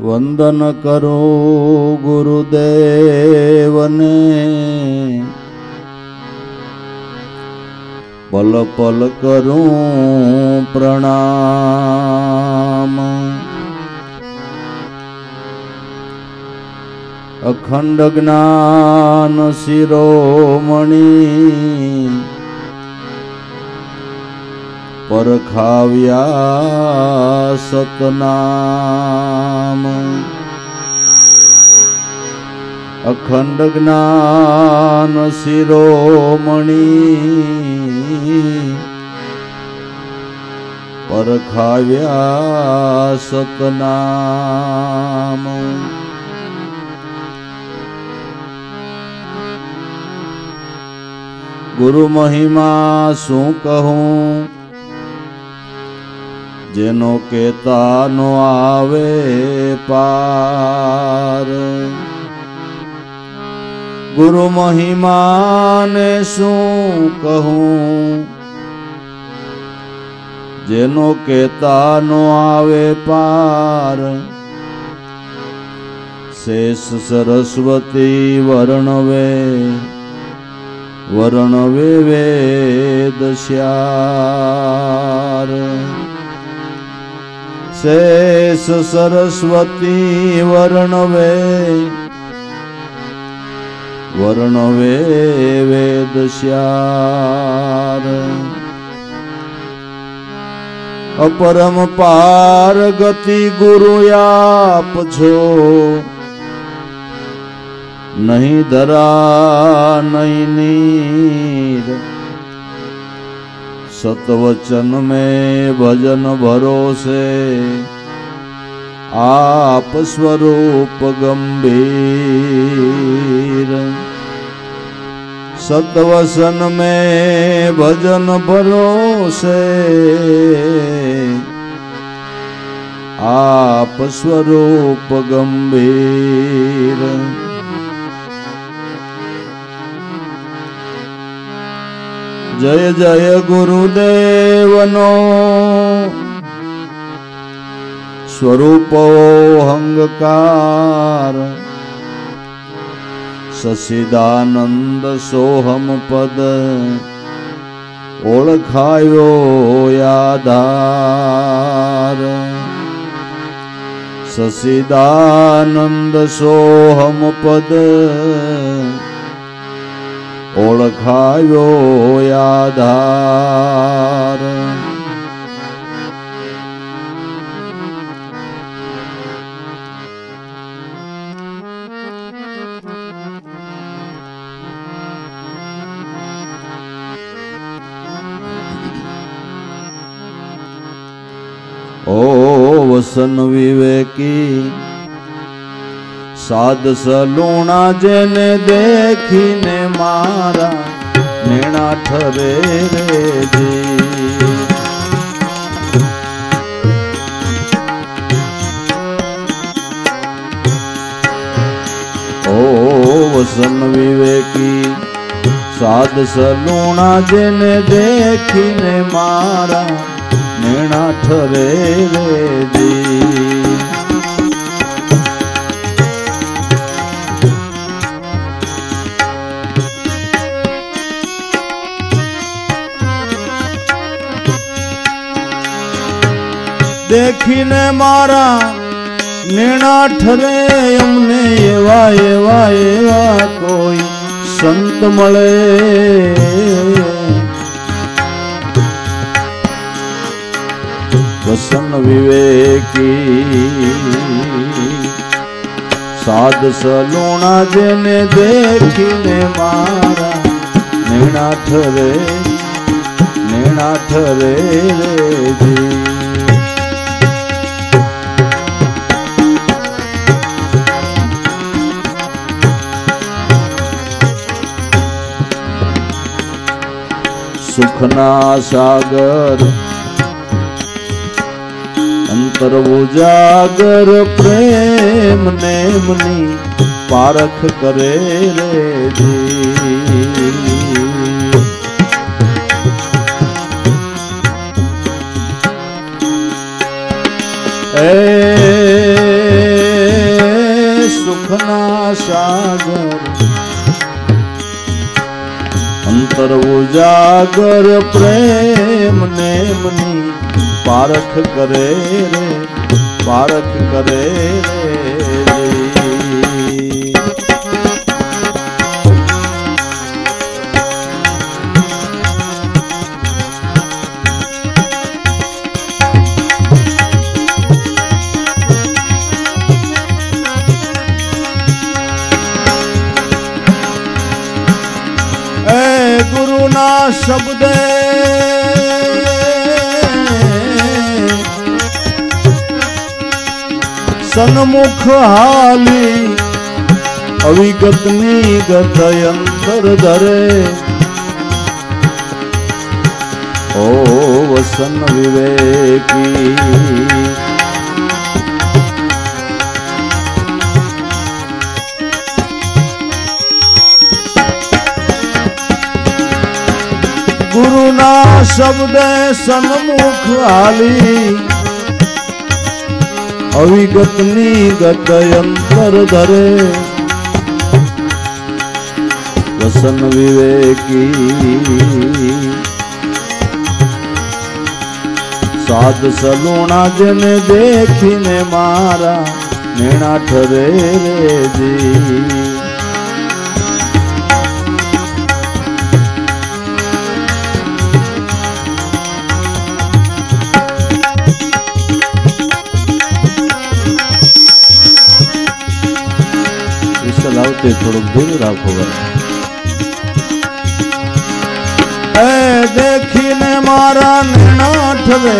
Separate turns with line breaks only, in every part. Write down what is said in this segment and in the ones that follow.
वंदन करो गुरुदेवने, पल पल करूं प्रणाम। अखंड ज्ञान शिरोमणि, परखाव्या सतनाम। अखंड ज्ञान शिरोमणि, परखाव्या सतनाम। गुरु महिमा शू कहूं, जेनो केता नो आवे पार। गुरु महिमा ने शू कहूं, जेनो केता नो आवे पार। शेष सरस्वती वर्णवे, वर्णवे वेद श्यार। शेष सरस्वती वर्णवे, वर्णवे वेद श्यार। अपरम पार गति गुरु आप छो, नहीं धरा नहीं नीर। सतवचन में भजन भरोसे, आप स्वरूप गंभीर। सतवचन में भजन भरोसे, आप स्वरूप गंभीर। जय जय गुरुदेवनो, स्वरूपो अहंकार। सच्चिदानंद सोहम पद, ओळखायो आधार। सच्चिदानंद सोहम पद, ओळखायो आधार। ओ वसन विवेकी, साध सलूणा जेने देखीने मारा नेणा ठरे रे जी। ओ वसन विवेकी, साध सलूणा जेने देखीने मारा नेणा ठरे रे जी। देखीने मारा नेणा ठरे, अमने एवा एवा एवा कोई संत मळे। वसन विवेकी, साध सलूणा जेने देखीने मारा नेणा ठरे रे जी। सुखना सागर अंतर उजागर, प्रेम नेमनी पारख करे रे जी। सुखना सागर अंतर उजागर प्रेम नेमनी पारख करे रे पारख करे रे गुरुना शब्द सन्मुख हाली अविगतनी गत अंतर धरे ओ वसन विवेकी गुरुना शब्द सन्मुख आली अविगतनी गत अंतर धरे वसन विवेकी साध सलूणा जन देखीने मारा नेणा ठरे रे जी चलावते थोड़ा धीरे राखो ए देखीने मारा नैना ठवे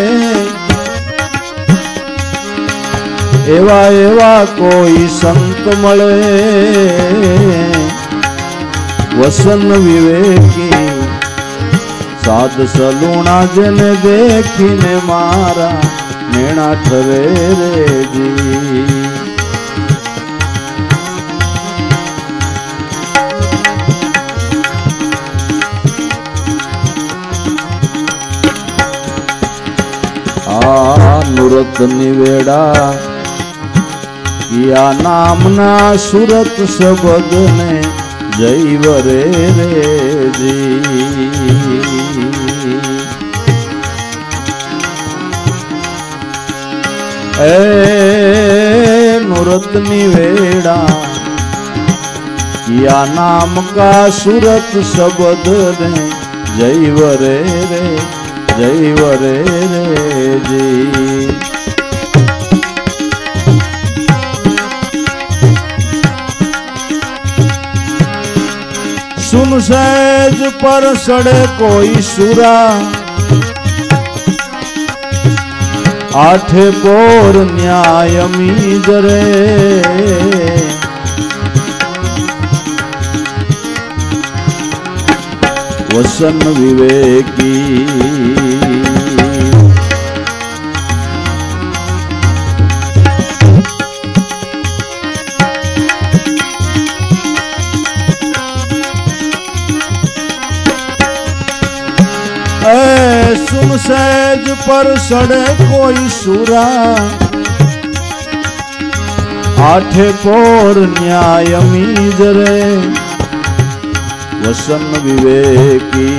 एवा एवा कोई संत मळे वसन विवेकी साध सलूणा जन देखीने मारा नैना ठवे रे जी नुरत निवेड़ा या नामना सुरत शब्द ने जय वरे रे जी ए नुरत निवेड़ा या नाम का सुरत शब्द ने जय वरे रे जय वरे रे जी सुन सहज पर सड़े कोई सुरा आठे पोर न्याय मीजरे वसन विवेकी सुन सहज पर सड़े कोई सुरा आठे पोर न्याय मीजरे वसन विवेकी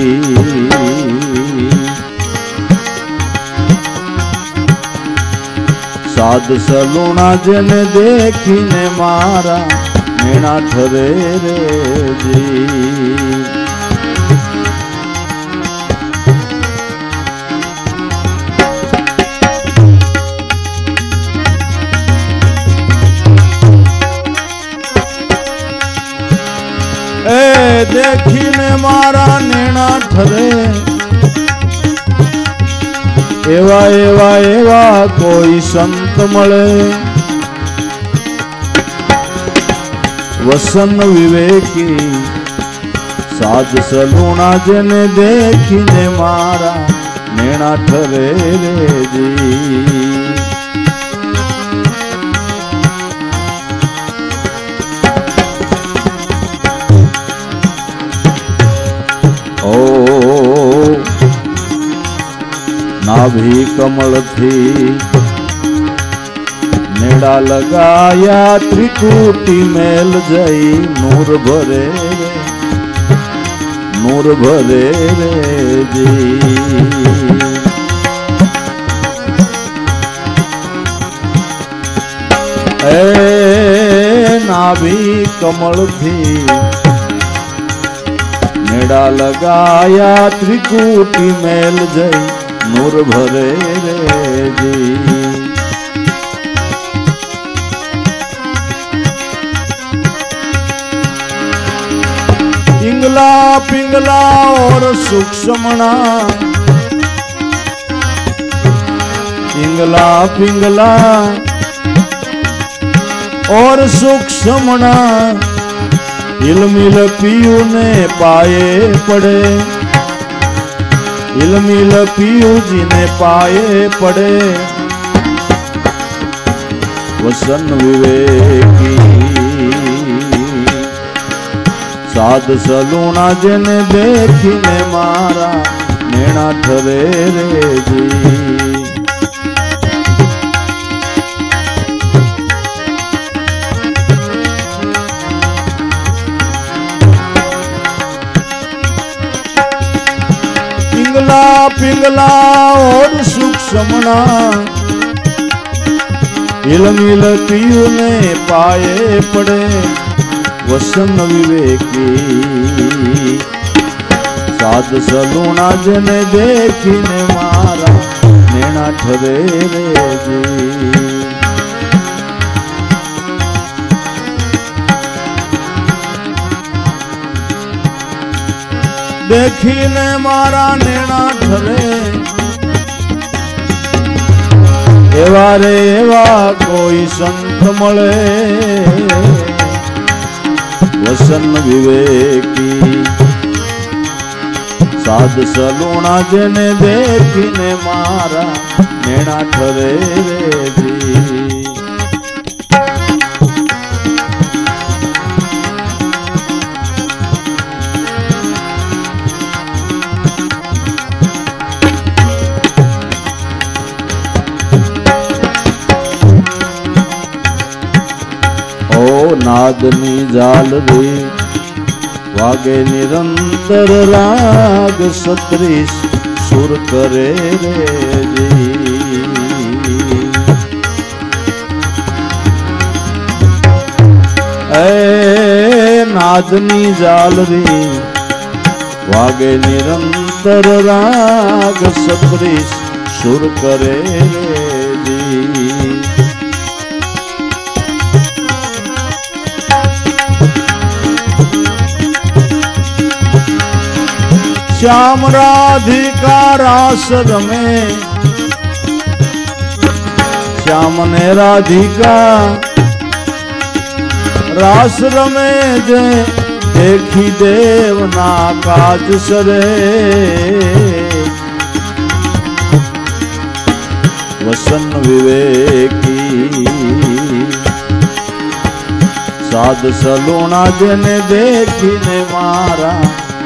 साध सलूणा जन देखीने मारा नेणा ठरे रे जी देखीने मारा नेणा ठरे एवा एवा एवा कोई संत मळे वसन विवेकी साध सलूणा जन देखीने मारा नेणा ठरे रे जी नाभि कमल थी नेड़ा लगाया त्रिकुटी मेल जई नूर भरे रे, नूर भरे रे जी। ए नाभि कमल थी नेड़ा लगाया त्रिकुटी मेल जई नूर भरे रे जी। पिंगला पिंगला और सूक्ष्मणा, पिंगला पिंगला और सूक्ष्मणा इलमिल पीयू ने पाए पड़े, इलमिल पीयू जी ने पाए पड़े। वसन विवेकी साध सलूणा जने देखीने मारा नेणा ठरे रे जी। पिंगला पिंगला और सूक्ष्मणा इलमिल पीयू ने पाए पड़े। वसन विवेकी साध सलूणा जने देखीने मारा नेणा ठरे रे जी। देखीने मारा नेणा ठरे एवा रे एवा कोई संत मळे। वसन विवेकी साध सलूणा जने देखीने मारा नेणा ठरे रे जी। नादनी जाल रे वागे निरंतर राग सत्रीस सुर करे रे जी। ए नादनी जाल रे वागे निरंतर राग सत्रीस सुर करे रे जी। श्याम राधिका रास रमे, श्याम ने राधिका रास रमे जे देखी देवना काज सरे। वसन विवेकी साध सलूणा जने देखीने मारा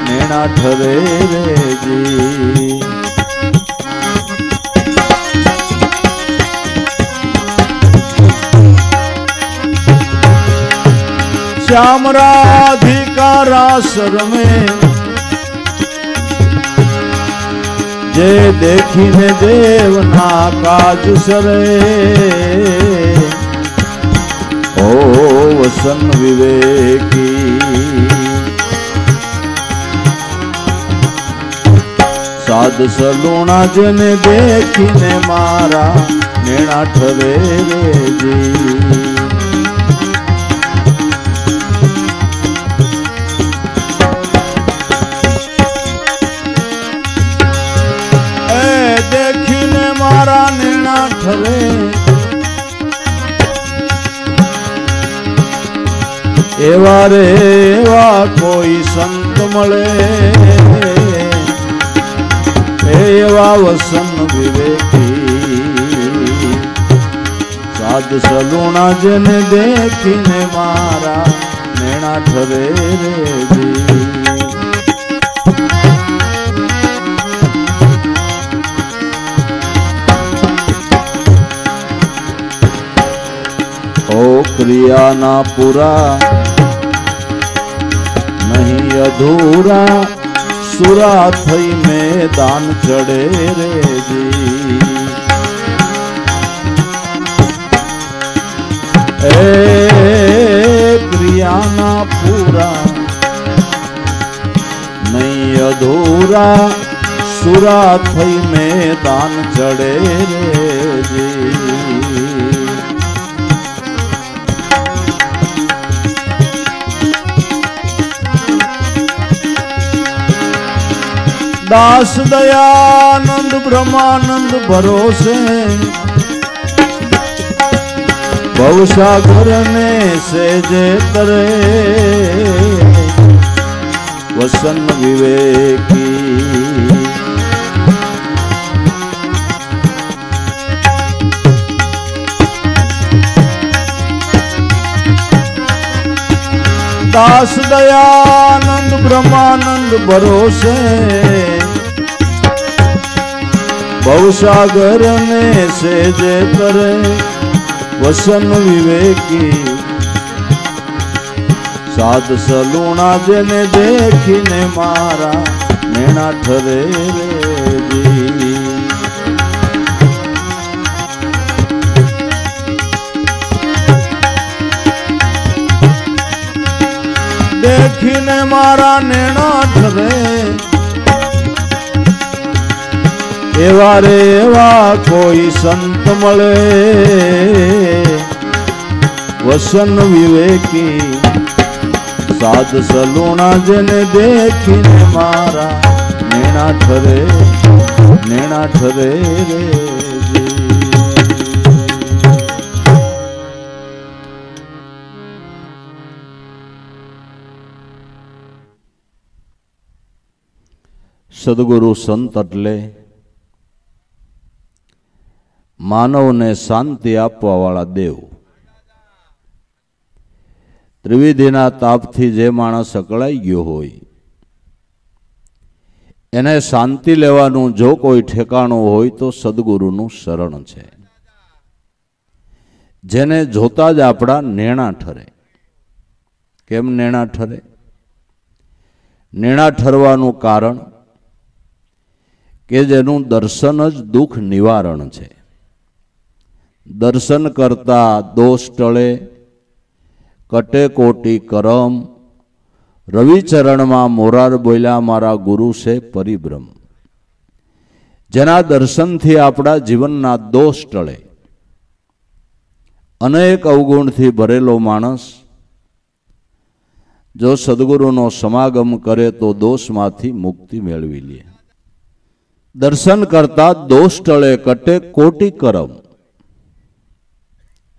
नेणा ठरे रे जी। श्याम राधिका रास रमे जे देखीने देवना काज सरे। ओ वसन विवेकी साध सलूणा जने देखीने मारा नेणा ठरे रे जी। ए देखीने मारा नेणा ठरे एवा रे एवा कोई संत मळे। एवा वसन विवेकी साध सलूणा जने देखीने मारा नेणा ठरे रे जी। ક્રિયાના પૂરા નહીં અધૂરા સુરા થઈ મેદાન ચડે રે જી એ ક્રિયાના પૂરા નહીં અધૂરા સુરા થઈ મેદાન ચડે રે જી दास दयानंद ब्रह्मानंद भरोसे भवसागर ने सेजे तरे वसन विवेकी दास दयानंद ब्रह्मानंद भरोसे भवसागर ने सेजे करे वसन विवेकी साध सलूणा जेने देखीने मारा नेणा ठरे रे जी देखीने मारा नेणा ठरे एवा रे एवा कोई संत मळे वसन विवेकी साध सलूणा जेने देखीने मारा नेणा ठरे रे सद्गुरु संत એટલે માનવને શાંતિ આપવા વાળા દેવ ત્રિવિધિના તાપથી જે માણસ અકળાઈ ગયો હોય એને શાંતિ લેવાનું જો કોઈ ઠેકાણું હોય તો સદ્ગુરુનું શરણ છે જેને જોતા જ આપણા નેણા ઠરે કેમ નેણા ઠરે નેણા ઠરવાનું કારણ કે જેનું દર્શન જ દુઃખ નિવારણ છે દર્શન કરતા દોષ ટળે કટે કોટી કરમ રવિચરણમાં મોરાર બોલ્યા મારા ગુરુ છે પરિબ્રહ્મ જેના દર્શનથી આપણા જીવનના દોષ ટળે અનેક અવગુણથી ભરેલો માણસ જો સદ્ગુરુનો સમાગમ કરે તો દોષમાંથી મુક્તિ મેળવી લે દર્શન કરતા દોષ ટળે કટે કોટી કરમ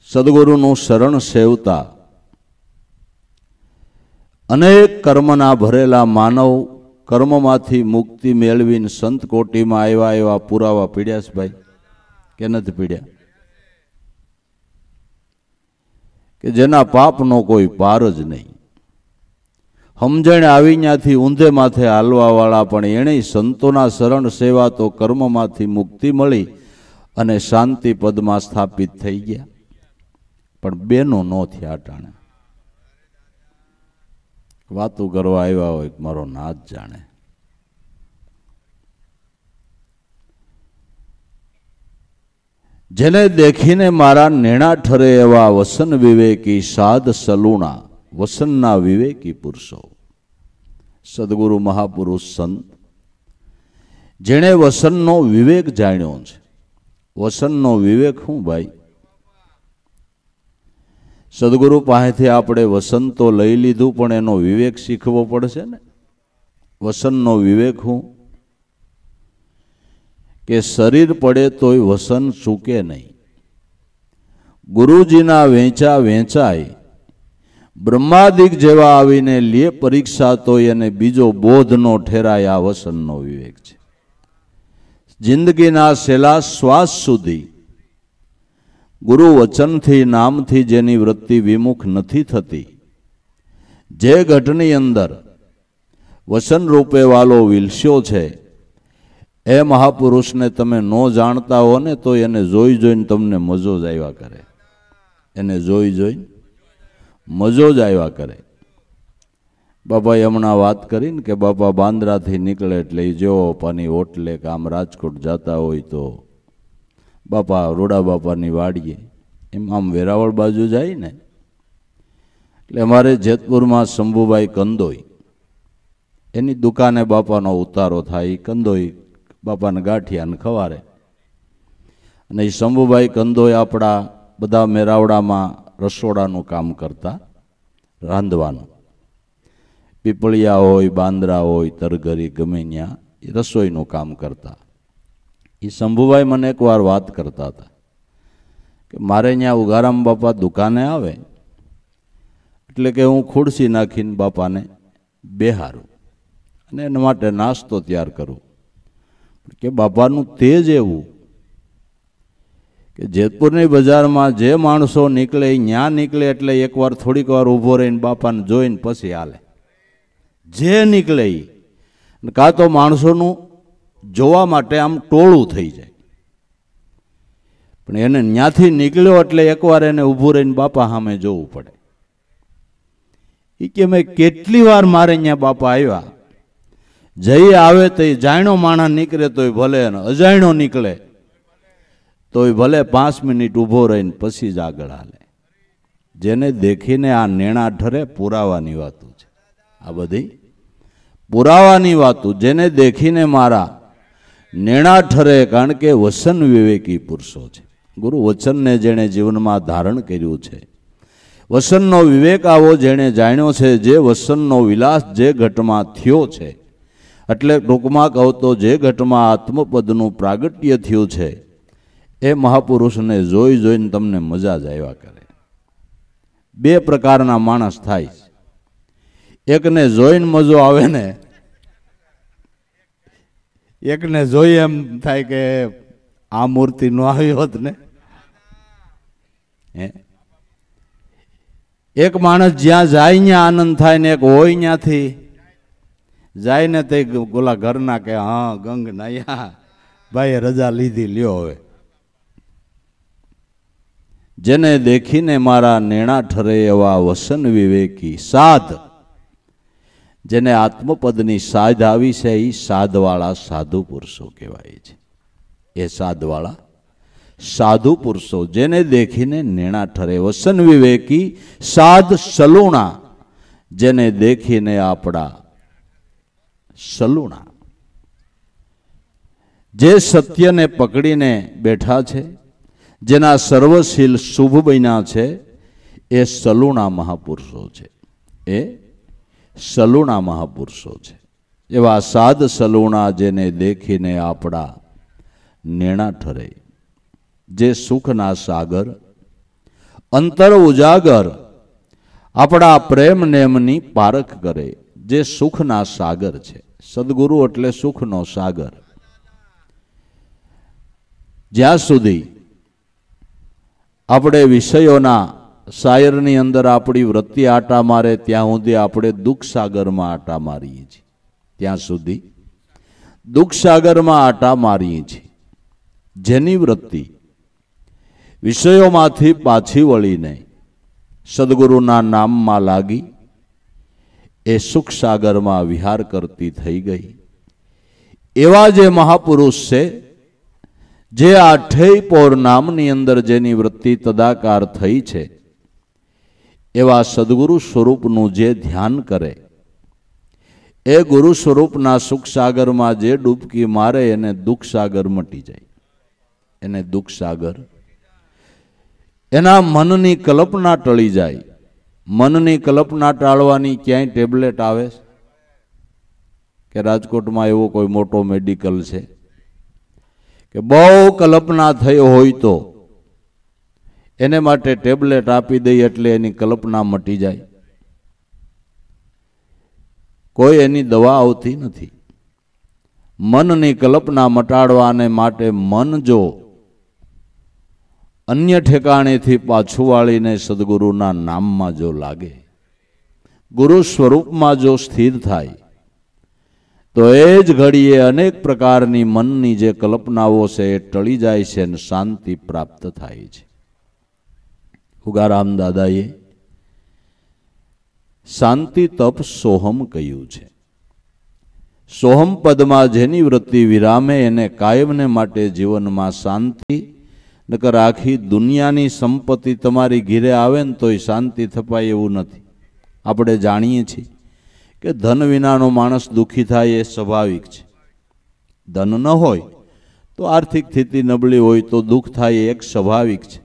સદ્ગુરુનું શરણ સેવતા અનેક કર્મના ભરેલા માનવ કર્મમાંથી મુક્તિ મેળવીને સંત કોટીમાં આવ્યા એવા પુરાવા પીડ્યા છે ભાઈ કે નથી પીડ્યા કે જેના પાપનો કોઈ પાર જ નહીં સમજણ આવી ત્યાંથી ઊંધે માથે હાલવા વાળા પણ એણે સંતોના શરણ સેવા તો કર્મમાંથી મુક્તિ મળી અને શાંતિ પદમાં સ્થાપિત થઈ ગયા પણ બેનો નો થયા ટાણે વાતું કરવા આવ્યા હોય મારો નાથ જાણે જેને દેખીને મારા નેણા ઠરે એવા વસન વિવેકી સાધ સલુણા વસનના વિવેકી પુરુષો સદગુરુ મહાપુરુષ સંત જેણે વસનનો વિવેક જાણ્યો છે વસનનો વિવેક શું ભાઈ સદગુરુ પાસેથી આપણે વસન તો લઈ લીધું પણ એનો વિવેક શીખવો પડશે ને વસનનો વિવેક શું કે શરીર પડે તોય વસન ચૂકે નહીં ગુરુજીના વેચાય બ્રહ્માદિક જેવા આવીને લે પરીક્ષા તોય અને બીજો બોધ નો ઠેરાય આ વસનનો વિવેક છે જિંદગીના છેલ્લા શ્વાસ સુધી ગુરુ વચનથી નામથી જેની વૃત્તિ વિમુખ નથી થતી જે ઘટની અંદર વસન રૂપે વાલો વિલસ્યો છે એ મહાપુરુષને તમે ન જાણતા હો ને તો એને જોઈ જોઈને તમને મજો જ આવ્યા કરે એને જોઈ જોઈને મજો જ આવ્યા કરે. બાપાએ હમણાં વાત કરીને કે બાપા બાંદ્રાથી નીકળે એટલે એ જેવો બાપાની ઓટલે કે આમ રાજકોટ જતા હોય તો બાપા રોડા બાપાની વાડીએ એમ આમ વેરાવળ બાજુ જાય ને એટલે અમારે જેતપુરમાં શંભુભાઈ કંદોઈ એની દુકાને બાપાનો ઉતારો થાય. એ કંદોઈ બાપાને ગાંઠિયાને ખવારે. અને એ શંભુભાઈ કંદોઈ આપણા બધા મેરાવડામાં રસોડાનું કામ કરતા, રાંધવાનું. પીપળિયા હોય, બાંદ્રા હોય, તરઘરી ગમે ત્યાં એ રસોઈનું કામ કરતા. એ શંભુભાઈ મને એકવાર વાત કરતા હતા કે મારે ત્યાં ઉગારામ બાપા દુકાને આવે એટલે કે હું ખુરશી નાખીને બાપાને બેહારું અને એના માટે નાસ્તો તૈયાર કરું. કે બાપાનું તેજ એવું કે જેતપુરની બજારમાં જે માણસો નીકળે ત્યાં નીકળે એટલે એકવાર થોડીક વાર ઊભો રહીને બાપાને જોઈને પછી હાલે. જે નીકળે એ કાં તો માણસોનું જોવા માટે આમ ટોળું થઈ જાય, પણ એને ત્યાંથી નીકળ્યો એટલે એકવાર એને ઊભું રહીને બાપા સામે જોવું પડે. એ કે મેં કેટલી વાર મારે અહીંયા બાપા આવ્યા, જઈ આવે તો જાણ્યો માણસ નીકળે તોય ભલે, અજાણ્યો નીકળે તોય ભલે 5 મિનિટ ઊભો રહીને પછી જ આગળ હાલે. જેને દેખીને આ નેણા ઠરે પુરાવાની વાતું છે. આ બધી પુરાવાની વાતું જેને દેખીને મારા નેણા ઠરે, કારણ કે વસન વિવેકી પુરુષો છે. ગુરુ વચનને જેણે જીવનમાં ધારણ કર્યું છે, વસનનો વિવેક આવો જેણે જાણ્યો છે, જે વસનનો વિલાસ જે ઘટમાં થયો છે, એટલે ટૂંકમાં કહું તો જે ઘટમાં આત્મપદનું પ્રાગટ્ય થયું છે એ મહાપુરુષને જોઈ જોઈને તમને મજા જ આવ્યા કરે. 2 પ્રકારના માણસ થાય. એકને જોઈને મજો આવે ને એકને જોઈ એમ થાય કે આ મૂર્તિ નો આવી હોત ને. એક માણસ જ્યાં જાય ત્યાં આનંદ થાય ને એક હોય ત્યાંથી જાય ને તે ગોલા ઘરના કે હા ગંગ નાયા ભાઈ રજા લીધી લ્યો. હવે જેને દેખીને મારા નેણા ઠરે એવા વસન વિવેકી સાધ, જેને આત્મપદની સાધ આવી છે એ સાધવાળા સાધુ પુરુષો કહેવાય છે. એ સાધવાળા સાધુ પુરુષો જેને દેખીને નેણા ઠરે. વસન વિવેકી સાધ સલુણા, જેને દેખીને આપણા સલુણા, જે સત્યને પકડીને બેઠા છે, જેના સર્વશીલ શુભ બન્યા છે, એ સલુણા મહાપુરુષો છે. એ સલુણા મહાપુરુષો છે. એવા સાધ સલુણા જેને દેખીને આપણા નેણા ઠરે, જે સુખના સાગર અંતર ઉજાગર આપણા પ્રેમ નેમની પારખ કરે, જે સુખના સાગર છે. સદગુરુ એટલે સુખનો સાગર. જ્યાં સુધી આપણે વિષયોના શાયરની અંદર આપણી વૃત્તિ આટા મારે ત્યાં સુધી આપણે દુઃખ સાગરમાં આટા મારીએ છીએ. ત્યાં સુધી દુઃખ સાગરમાં આટા મારીએ છીએ. જેની વૃત્તિ વિષયોમાંથી પાછી વળીને સદગુરુના નામમાં લાગી, એ સુખ સાગરમાં વિહાર કરતી થઈ ગઈ. એવા જે મહાપુરુષ છે, જે આ ઠેય પોર નામની અંદર જેની વૃત્તિ તદાકાર થઈ છે, એવા સદગુરુ સ્વરૂપનું જે ધ્યાન કરે, એ ગુરુ સ્વરૂપના સુખ સાગરમાં જે ડૂબકી મારે એને દુઃખ સાગર મટી જાય. એને દુઃખ સાગર, એના મનની કલ્પના ટળી જાય. મનની કલ્પના ટાળવાની ક્યાંય ટેબ્લેટ આવે કે રાજકોટમાં એવો કોઈ મોટો મેડિકલ છે કે બહુ કલ્પના થઈ હોય તો એને માટે ટેબ્લેટ આપી દઈએ એટલે એની કલ્પના મટી જાય? કોઈ એની દવા આવતી નથી. મનની કલ્પના મટાડવાને માટે મન જો અન્ય ઠેકાણેથી પાછું વાળીને સદગુરુના નામમાં જો લાગે, ગુરુ સ્વરૂપમાં જો સ્થિર થાય, તો એ જ ઘડીએ અનેક પ્રકારની મનની જે કલ્પનાઓ છે એ ટળી જાય છે અને શાંતિ પ્રાપ્ત થાય છે. ઉગારામ દાદાએ શાંતિ તપ સોહમ કહ્યું છે. સોહમ પદમાં જેની વૃત્તિ વિરામે એને કાયમને માટે જીવનમાં શાંતિ, નકર આખી દુનિયાની સંપત્તિ તમારી ઘીરે આવે ને તોય શાંતિ થપાય એવું નથી. આપણે જાણીએ છીએ કે ધન વિનાનો માણસ દુઃખી થાય એ સ્વાભાવિક છે. ધન ન હોય તો આર્થિક સ્થિતિ નબળી હોય તો દુઃખ થાય એક સ્વાભાવિક છે.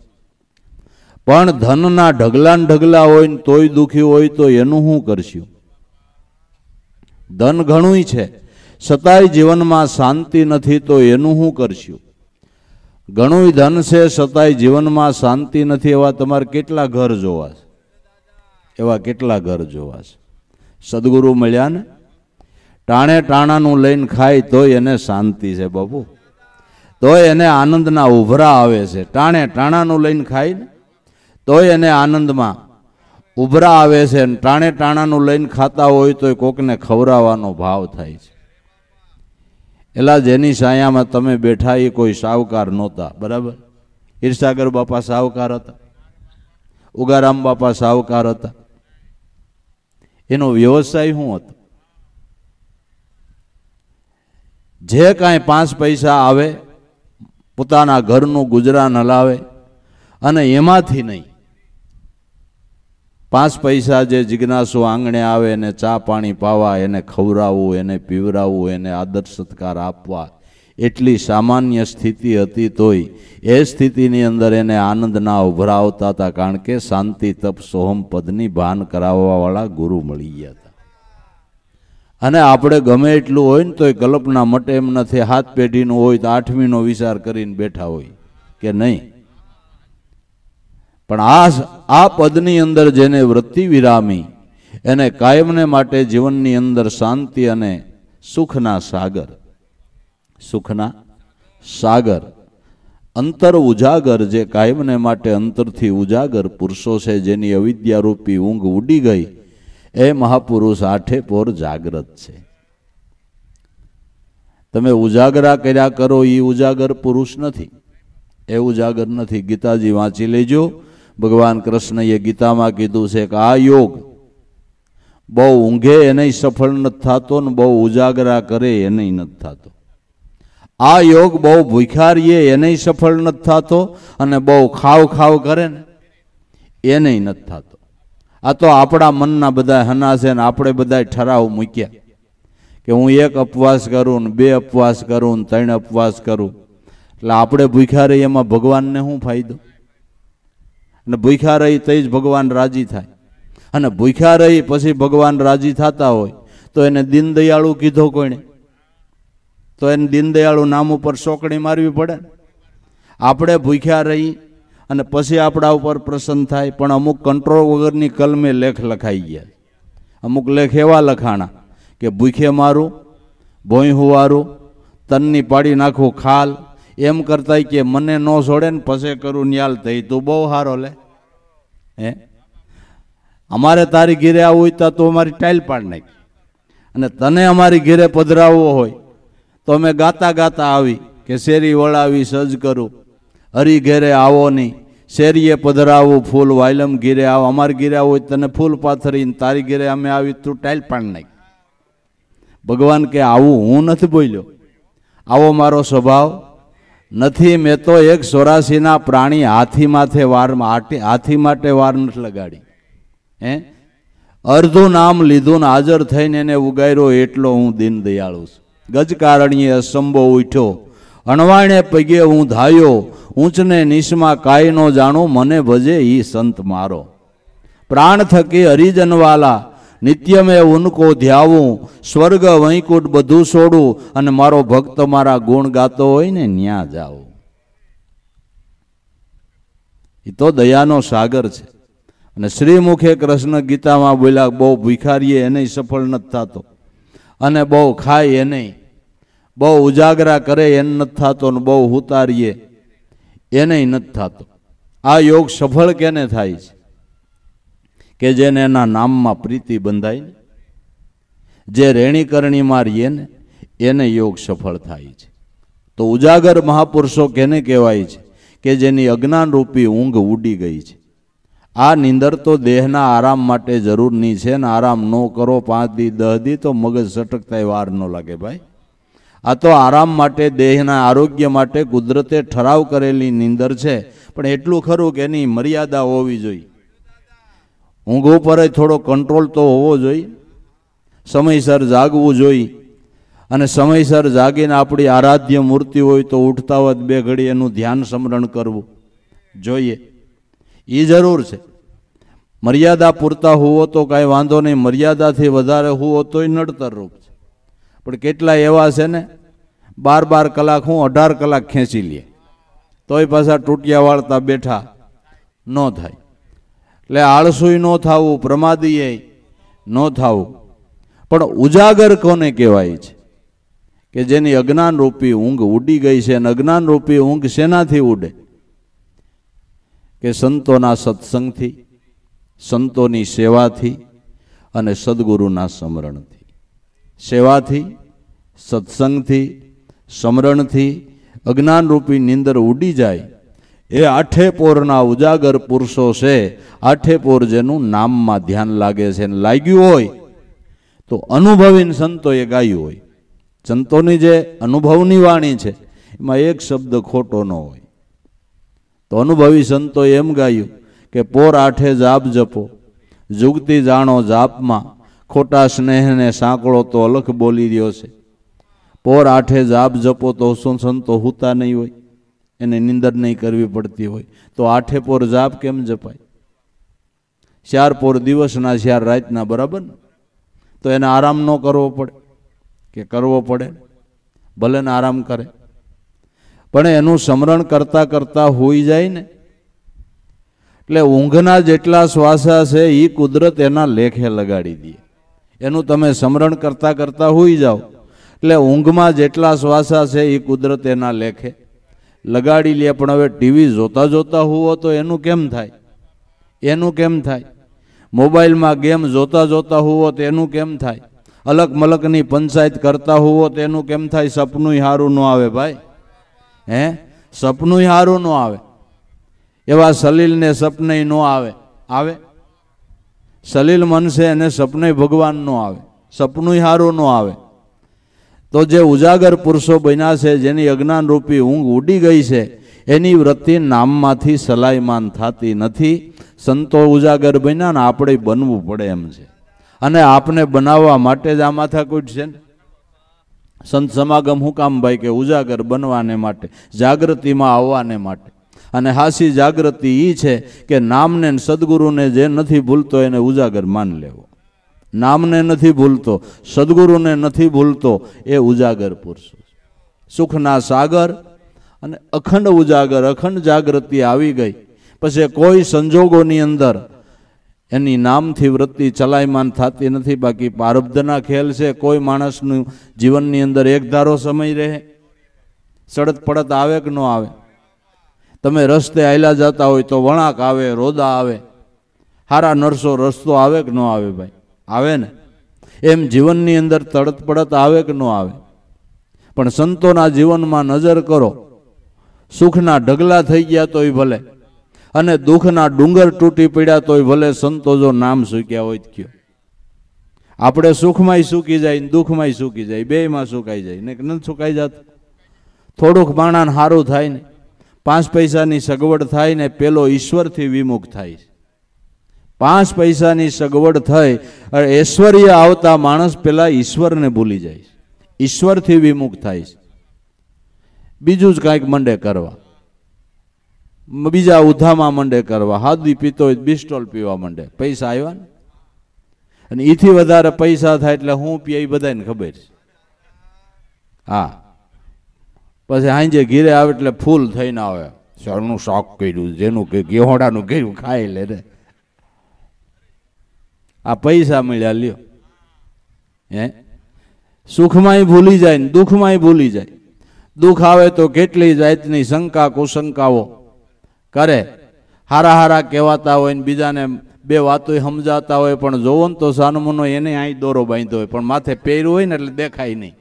પણ ધનના ઢગલા ને ઢગલા હોય ને તોય દુઃખી હોય તો એનું શું કરશું? ધન ઘણું છે છતાંય જીવનમાં શાંતિ નથી તો એનું શું કરશું? ઘણું ધન છે છતાંય જીવનમાં શાંતિ નથી એવા તમારે કેટલા ઘર જોવા છે? એવા કેટલા ઘર જોવા છે? સદગુરુ મળ્યા ને ટાણે ટાણાનું લઈને ખાય તોય એને શાંતિ છે બાપુ, તોય એને આનંદના ઉભરા આવે છે. ટાણે ટાણાનું લઈને ખાય ને તોય એને આનંદમાં ઉભરા આવે છે. અને ટાણે ટાણાનું લઈને ખાતા હોય તોય કોકને ખવડાવવાનો ભાવ થાય છે. એલા જેની સાયામાં તમે બેઠા એ કોઈ સાવકાર નહોતા, બરાબર? ઈર્ષાગર બાપા સાવકાર હતા, ઉગારામ બાપા સાવકાર હતા. એનો વ્યવસાય શું હતો? જે કાંઈ 5 પૈસા આવે પોતાના ઘરનું ગુજરાન હલાવે, અને એમાંથી નહીં 5 પૈસા જે જિજ્ઞાસુ આંગણે આવે એને ચા પાણી પાવા, એને ખવડાવવું, એને પીવડાવવું, એને આદર સત્કાર આપવા, એટલી સામાન્ય સ્થિતિ હતી. તોય એ સ્થિતિની અંદર એને આનંદના ઉભરાવતા હતા, કારણ કે શાંતિ તપ સોહમ પદની ભાન કરાવવાવાળા ગુરુ મળી ગયા હતા. અને આપણે ગમે એટલું હોય ને તોય કલ્પના મટે એમ નથી. 7 પેઢીનું હોય તો 8મીનો વિચાર કરીને બેઠા હોય કે નહીં. પણ આ પદની અંદર જેને વૃત્તિ વિરામી એને કાયમને માટે જીવનની અંદર શાંતિ અને સુખના સાગર અંતર ઉજાગર, જે કાયમને માટે અંતરથી ઉજાગર પુરુષો છે, જેની અવિદ્યારૂપી ઊંઘ ઉડી ગઈ, એ મહાપુરુષ આઠે પોર જાગ્રત છે. તમે ઉજાગરા કર્યા કરો એ ઉજાગર પુરુષ નથી, એ ઉજાગર નથી. ગીતાજી વાંચી લેજો. ભગવાન કૃષ્ણએ ગીતામાં કીધું છે કે આ યોગ બહુ ઊંઘે એને સફળ નથી થતો ને બહુ ઉજાગરા કરે એને નથી થતો. આ યોગ બહુ ભૂખ્યા રહીએ એને સફળ નથી થતો, અને બહુ ખાવ કરે ને એને નથી થતો. આ તો આપણા મનના બધા હના છે ને આપણે બધા ઠરાવ મૂક્યા કે હું 1 ઉપવાસ કરું ને 2 ઉપવાસ કરું ને 3 ઉપવાસ કરું, એટલે આપણે ભૂખ્યા રહીએ એમાં ભગવાનને શું ફાયદો? અને ભૂખ્યા રહી તો જ ભગવાન રાજી થાય. અને ભૂખ્યા રહી પછી ભગવાન રાજી થતા હોય તો એને દીનદયાળુ કીધો કોઈને? તો એને દીનદયાળુ નામ ઉપર સોકડી મારવી પડે. આપણે ભૂખ્યા રહી અને પછી આપણા ઉપર પ્રસન્ન થાય. પણ અમુક કંટ્રોલ વગરની કલમે લેખ લખાઈ ગયા. અમુક લેખ એવા લખાણા કે ભૂખે મારું, ભોંય હુવારું, તનની પાડી નાખું ખાલ, એમ કરતા કે મને ન છોડે ને પછી કરું ન્યાલ થઈ તું બહુ સારો લે. અમારે તારી ઘેરે આવવું હોય તો અમારી ટાઈલ પાડ નાખી, અને તને અમારી ઘેરે પધરાવવો હોય તો અમે ગાતા ગાતા આવી કે શેરી વળાવી સજ કરું, હરી ઘેરે આવો નહીં, શેરીએ પધરાવું ફૂલ વાયલમ ઘેરે આવો. અમારી ઘેરે આવો હોય તને ફૂલ પાથરીને તારી ઘેરે અમે આવી તું ટાઈલ પાડ નાખી. ભગવાન કે આવું હું નથી બોલ્યો, આવો મારો સ્વભાવ નથી. મેં તો 184ના પ્રાણી હાથી માટે વાર નથી લગાડી. અર્ધું નામ લીધું ને હાજર થઈને એને ઉગાર્યો, એટલો હું દીન દયાળુ છું. ગજકારણીએ અસંભો ઉઠ્યો, અણવાણે પગે હું ધાયો, ઊંચને નીચમાં કાંઈ નો જાણું, મને ભજે ઈ સંત મારો. પ્રાણ થકી હરિજનવાલા નિત્ય મેં ઉનકો ધ્યાવું, સ્વર્ગ વૈકુંઠ બધું છોડું, અને મારો ભક્ત મારા ગુણ ગાતો હોય ને ન્યા જાઉં. એ તો દયાનો સાગર છે. અને શ્રીમુખે કૃષ્ણ ગીતામાં બોલ્યા બહુ ભિખારીએ એને સફળ નથી થતો, અને બહુ ખાય એને, બહુ ઉજાગરા કરે એને નથી થતો, ને બહુ ઉતારીએ એને નથી થતો. આ યોગ સફળ કેને થાય છે? કે જેને એના નામમાં પ્રીતિ બંધાય ને, જે રેણીકરણીમાં રહીએ ને એને યોગ સફળ થાય છે. તો ઉજાગર મહાપુરુષો કેને કહેવાય છે? કે જેની અજ્ઞાન રૂપી ઊંઘ ઉડી ગઈ છે. આ નીંદર તો દેહના આરામ માટે જરૂરની છે ને આરામ ન કરો 5 દી 10 દી તો મગજ સટકતા વાર ન લાગે ભાઈ. આ તો આરામ માટે દેહના આરોગ્ય માટે કુદરતે ઠરાવ કરેલી નીંદર છે. પણ એટલું ખરું કે એની મર્યાદા હોવી જોઈએ. ઊંઘ ઉપર થોડો કંટ્રોલ તો હોવો જોઈએ. સમયસર જાગવું જોઈએ અને સમયસર જાગીને આપણી આરાધ્ય મૂર્તિ હોય તો ઉઠતા વખત 2 ઘડી એનું ધ્યાન સ્મરણ કરવું જોઈએ. એ જરૂર છે. મર્યાદા પૂરતા હોવો તો કાંઈ વાંધો નહીં, મર્યાદાથી વધારે હોવો તોય નડતર રૂપ છે. પણ કેટલા એવા છે ને 12 કલાક હું 18 કલાક ખેંચી લે તોય પાછા તૂટિયા વાળતા બેઠા ન થાય. એટલે આળસુય ન થવું, પ્રમાદીએ ન થવું. પણ ઉજાગર કોને કહેવાય છે? કે જેની અજ્ઞાન રૂપી ઊંઘ ઉડી ગઈ છે. અને અજ્ઞાન રૂપી ઊંઘ શેનાથી ઉડે? કે સંતોના સત્સંગથી, સંતોની સેવાથી અને સદગુરુના સ્મરણથી. સેવાથી, સત્સંગથી, સ્મરણથી અજ્ઞાન રૂપી નીંદર ઉડી જાય. એ 8 પોરના ઉજાગર પુરુષો છે. 8 પોર જેનું નામમાં ધ્યાન લાગે છે ને લાગ્યું હોય તો અનુભવીને સંતોએ ગાયું હોય. સંતોની જે અનુભવની વાણી છે એમાં એક શબ્દ ખોટો ન હોય. તો અનુભવી સંતોએ એમ ગાયું કે પોર 8 જાપ જપો, જુગતી જાણો જાપમાં, ખોટા સ્નેહને સાંકળો તો અલખ બોલી રહ્યો છે. પોર 8 જાપ જપો તો શું સંતો હુતા નહીં હોય? એને નિંદર નહીં કરવી પડતી હોય તો 8 પોર જાપ કેમ જપાય? 4 પોર દિવસના 4 રાતના, બરાબર ને? તો એને આરામ ન કરવો પડે કે કરવો પડે? ભલે ને આરામ કરે, પણ એનું સ્મરણ કરતા કરતા હોઈ જાય ને. એટલે ઊંઘના જેટલા શ્વાસા છે એ કુદરત એના લેખે લગાડી દે. એનું તમે સ્મરણ કરતા કરતા હોઈ જાઓ એટલે ઊંઘમાં જેટલા શ્વાસા છે એ કુદરત એના લેખે લગાડી લે. પણ હવે ટીવી જોતા જોતા હોવો તો એનું કેમ થાય? એનું કેમ થાય? મોબાઈલમાં ગેમ જોતા જોતા હોવો તો એનું કેમ થાય? અલગ મલકની પંચાયત કરતા હોવો તો એનું કેમ થાય? સપનું હારું ન આવે ભાઈ. સપનું હારું ન આવે. એવા સલીલને સપને ન આવે. આવે? સલીલ મન છે એને સપને ભગવાન ન આવે, સપનું હારું ન આવે. તો જે ઉજાગર પુરુષો બન્યા છે, જેની અજ્ઞાન રૂપી ઊંઘ ઉડી ગઈ છે, એની વૃત્તિ નામમાંથી સલાયમાન થતી નથી. સંતો ઉજાગર બન્યા ને આપણે બનવું પડે એમ છે. અને આપને બનાવવા માટે જ આ માથાકૂટ છે ને. સંત સમાગમ હું કામ ભાઈ? કે ઉજાગર બનવાને માટે, જાગૃતિમાં આવવાને માટે. અને હાસી જાગૃતિ એ છે કે નામને સદગુરુને જે નથી ભૂલતો એને ઉજાગર માન લેવો. નામને નથી ભૂલતો, સદગુરુને નથી ભૂલતો, એ ઉજાગર પુરુષ. સુખના સાગર અને અખંડ ઉજાગર, અખંડ જાગૃતિ આવી ગઈ પછી કોઈ સંજોગોની અંદર એની નામથી વૃત્તિ ચલાયમાન થતી નથી. બાકી પ્રારબ્ધના ખેલ છે. કોઈ માણસનું જીવનની અંદર એક ધારો સમય રહે, સડત પડત આવે કે ન આવે? તમે રસ્તે આયલા જતા હોય તો વળાંક આવે, રોદા આવે, હારા નરસો રસ્તો આવે કે ન આવે ભાઈ? આવે ને. એમ જીવનની અંદર તડત પડત આવે કે ન આવે? પણ સંતોના જીવનમાં નજર કરો, સુખના ઢગલા થઈ ગયા તોય ભલે, અને દુઃખના ડુંગર તૂટી પડ્યા તોય ભલે, સંતો જો નામ સૂક્યા હોય કયો. આપણે સુખમાંય સૂકી જાય, દુઃખમાંય સૂકી જાય, બેયમાં સુકાઈ જાય ને નથી સુકાઈ જતું. થોડુંક માણાને સારું થાય ને, 5 પૈસાની સગવડ થાય ને, પેલો ઈશ્વરથી વિમુખ થાય. 5 પૈસાની સગવડ થઈ ઐશ્વર્ય આવતા માણસ પેલા ઈશ્વરને ભૂલી જાય, ઈશ્વરથી વિમુખ થાય. બીજું જ કાંઈક મંડે કરવા, બીજા ઉધામાં મંડે કરવા, હાદી પીતો હોય બિસ્ટોલ પીવા મંડે. પૈસા આવ્યા ને, અને એથી વધારે પૈસા થાય એટલે હું પીએ એ બધાને ખબર છે. હા, પછી હાંજે ઘીરે આવે એટલે ફૂલ થઈને આવે, શરનું શાક કર્યું, જેનું કે ગેહોડાનું કર્યું ખાઈ લે રે. આ પૈસા મળ્યા લ્યો. સુખમાંય ભૂલી જાય ને દુઃખમાંય ભૂલી જાય. દુઃખ આવે તો કેટલી જાતની શંકા કુશંકાઓ કરે. હારા હારા કહેવાતા હોય ને બીજાને 2 વાતો સમજાતા હોય, પણ જોવો ને તો સાનમુનો એને અહીં દોરો બાંધ્યો હોય, પણ માથે પહેર્યું હોય ને એટલે દેખાય નહીં.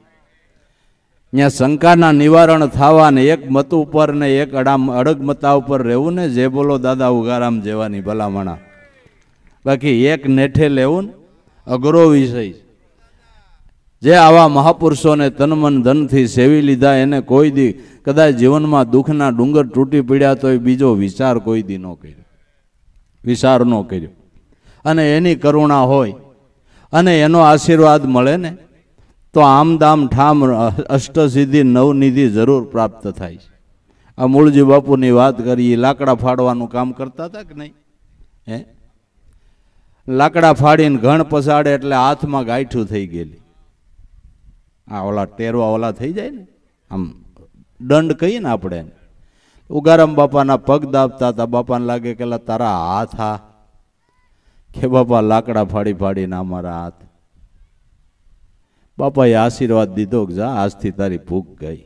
ત્યાં શંકાના નિવારણ થવા ને એક મત ઉપર ને એક અડગ મતા ઉપર રહેવું ને, જે બોલો દાદા ઉગારામ જેવાની ભલામણા. બાકી એક નેઠે લેવું ને અઘરો વિષય. જે આવા મહાપુરુષોને તન મન ધનથી સેવી લીધા એને કોઈ દી કદાચ જીવનમાં દુઃખના ડુંગર તૂટી પડ્યા તોય બીજો વિચાર કોઈ દી ન કર્યો, વિચાર ન કર્યો. અને એની કરુણા હોય અને એનો આશીર્વાદ મળે ને તો આમ દામ ઠામ અષ્ટસિદ્ધિ નવનિધિ જરૂર પ્રાપ્ત થાય છે. આ મૂળજી બાપુની વાત કરી, લાકડા ફાડવાનું કામ કરતા હતા કે નહીં? હે, લાકડા ફાડીને ઘણ પસાડે એટલે હાથમાં ગાંઠું થઈ ગયેલી. આ ઓલા ટેરવા ઓલા થઈ જાય ને, આમ દંડ કહીએ ને આપણે. ઉગારામ બાપાના પગ દાબતા હતા. બાપાને લાગે કે તારા હાથ આ, કે બાપા લાકડા ફાડી ફાડીને અમારા હાથ. બાપાએ આશીર્વાદ દીધો કે જા આજથી તારી ભૂખ ગઈ.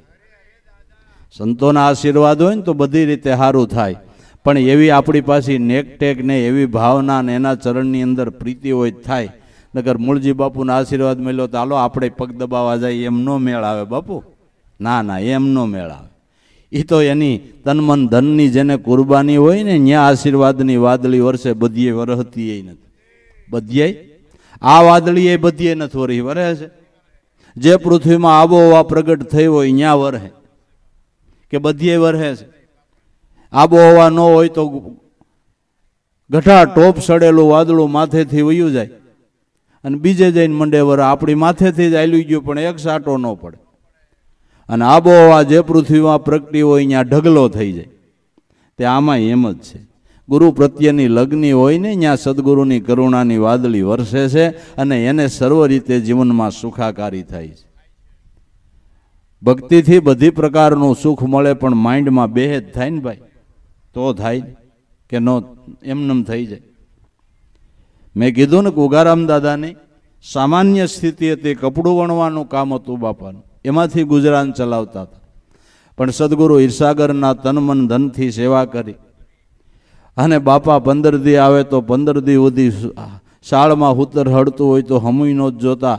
સંતોના આશીર્વાદ હોય ને તો બધી રીતે સારું થાય. પણ એવી આપણી પાસે નેકટેક ને એવી ભાવના ને એના ચરણની અંદર પ્રીતિ હોય થાય. નકર મૂળજી બાપુના આશીર્વાદ મળ્યો તો હાલો આપણે પગ દબાવવા જાય, એમ નો મેળ આવે બાપુ. ના ના, એમ નો મેળ આવે. એ તો એની તન મન ધનની જેને કુરબાની હોય ને ત્યાં આશીર્વાદની વાદળી વર્ષે બધીએ વરહતી નથી. બધીએ આ વાદળી એ બધીએ નથી વરહી, વરહે છે. જે પૃથ્વીમાં આબોહવા પ્રગટ થઈ હોય ત્યાં વરહે કે બધીએ વરહે છે. આબોહવા ન હોય તો ગઠા ટોપ સડેલું વાદળું માથેથી વયું જાય અને બીજે જઈને મંડે વર આપણી માથેથી જ આયલું ગયું પણ એક સાટો ન પડે. અને આબોહવા જે પૃથ્વીમાં પ્રગટી હોય ત્યાં ઢગલો થઈ જાય. તે આમાં એમ જ છે. ગુરુ પ્રત્યેની લગ્ની હોય ને ત્યાં સદગુરુની કરુણાની વાદળી વરસે છે અને એને સર્વ રીતે જીવનમાં સુખાકારી થાય છે. ભક્તિથી બધી પ્રકારનું સુખ મળે પણ માઇન્ડમાં બેહેજ થાય ને ભાઈ, તો થાય કે નો એમનેમ થઈ જાય. મેં કીધું ને કે ઉગારામ દાદાની સામાન્ય સ્થિતિ હતી, કપડું વણવાનું કામ હતું બાપાનું, એમાંથી ગુજરાન ચલાવતા હતા. પણ સદગુરુ ઈર્ષાગરના તન મન ધનથી સેવા કરી અને બાપા 15 દી આવે તો 15 દી સુધી શાળમાં હુતર હડતું હોય તો હમુયનો જ જોતા.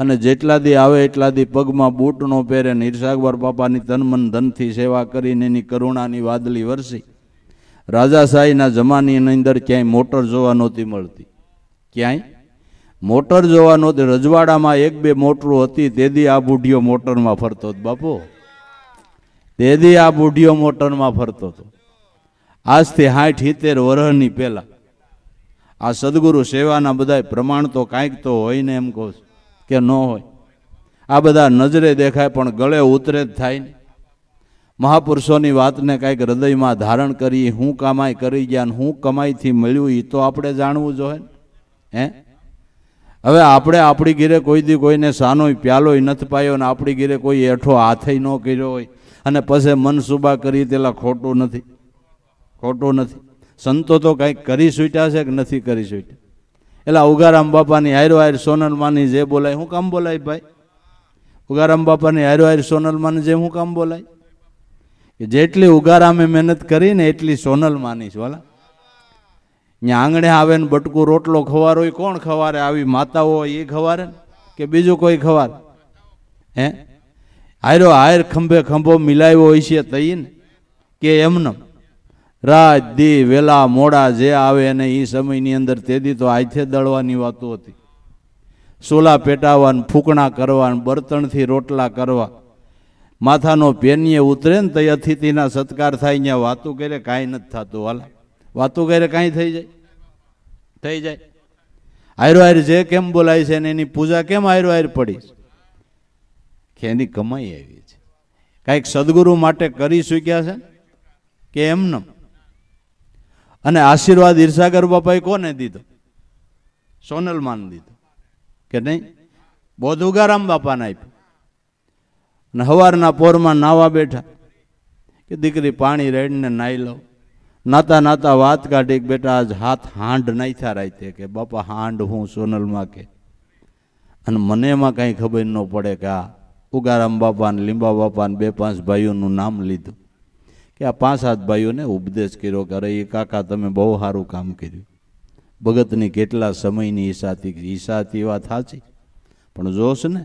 અને જેટલા દી આવે એટલા દી પગમાં બૂટ નો પહેરે ને ઈર્ષાગર બાપાની તન મન ધનથી સેવા કરીને એની કરુણાની વાદળી વરસી. રાજાશાહીના જમાનાની અંદર ક્યાંય મોટર જોવા નહોતી મળતી, ક્યાંય મોટર જોવા નહોતી. રજવાડામાં 1-2 મોટરો હતી, તેથી આ બુઢિયો મોટરમાં ફરતો હતો બાપુ. તેથી આ બુઢિયો મોટરમાં ફરતો હતો. આજથી 60-70 વર્ષની પહેલા. આ સદગુરુ સેવાના બધા પ્રમાણ તો કાંઈક તો હોય ને, એમ કહું કે ન હોય. આ બધા નજરે દેખાય પણ ગળે ઉતરે જ થાય ને. મહાપુરુષોની વાતને કાંઈક હૃદયમાં ધારણ કરી, હું કમાઈ કરી ગયા ને હું કમાઈથી મળ્યું એ તો આપણે જાણવું જોઈએ હે. હવે આપણે આપણી ઘીરે કોઈ દી કોઈને સાનોય પ્યાલોય નથી પાયો ને આપણી ઘીરે કોઈ એઠો હાથે ન કર્યો હોય અને પછી મનસુબા કરી તેલા ખોટું નથી, ખોટું નથી. સંતો તો કંઈક કરી છૂટ્યા છે કે નથી કરી છૂટ્યા? એટલે ઉગારામ બાપાની હારો હાર સોનલમાની જે બોલાય, હું કામ બોલાય ભાઈ? ઉગારામ બાપાની હારો હાર સોનલમાની જે હું કામ બોલાય? કે જેટલી ઉગારામે મહેનત કરી ને એટલી સોનલમાની છે. વાલા ત્યાં આંગણે આવે ને બટકું રોટલો ખવારો હોય, કોણ ખવારે? આવી માતાઓ હોય એ ખવારે કે બીજું કોઈ ખવારે? હે, હારો હાર ખંભે ખંભો મિલાવ્યો હોય છે તઈ ને કે એમને રાત દી વેલા મોડા જે આવે અને એ સમયની અંદર તેદી તો હાથે દળવાની વાતો હતી. સોલા પેટાવા, ફૂકણા કરવા, બર્તણથી રોટલા કરવા, માથાનો પેનીએ ઉતરે ને તઈ અતિથિના સત્કાર થાય. ત્યાં વાતું કરે કાંઈ નથી થતું. હાલ વાતું કરે કાંઈ થઈ જાય, થઈ જાય. હારો હાર જે કેમ બોલાય છે ને એની પૂજા કેમ હારો હાર પડી કે એની કમાઈ આવી છે. કાંઈક સદગુરુ માટે કરી શક્યા છે કે એમને? અને આશીર્વાદ ઈર્ષાગર બાપાએ કોને દીધો? સોનલમાન દીધો કે નહીં? બોધ ઉગારામ બાપાને આપ્યો. અને સવારના પોરમાં નાવા બેઠા કે દીકરી પાણી રેડીને નાહી લો. નાતા નાતા વાત કાઢી કે બેટા આજ હાથ હાંડ નાખ્યા રાતે કે બાપા હાંડ હું સોનલમાં કે. અને મને એમાં કાંઈ ખબર ન પડે કે આ ઉગારામ બાપા ને લીંબા બાપા ને 2-5 ભાઈઓનું નામ લીધું કે આ 5-7 ભાઈઓને ઉપદેશ કર્યો કે અરે એ કાકા તમે બહુ સારું કામ કર્યું. ભગતની કેટલા સમયની ઈશાતી વાત સાચી, પણ જોશ ને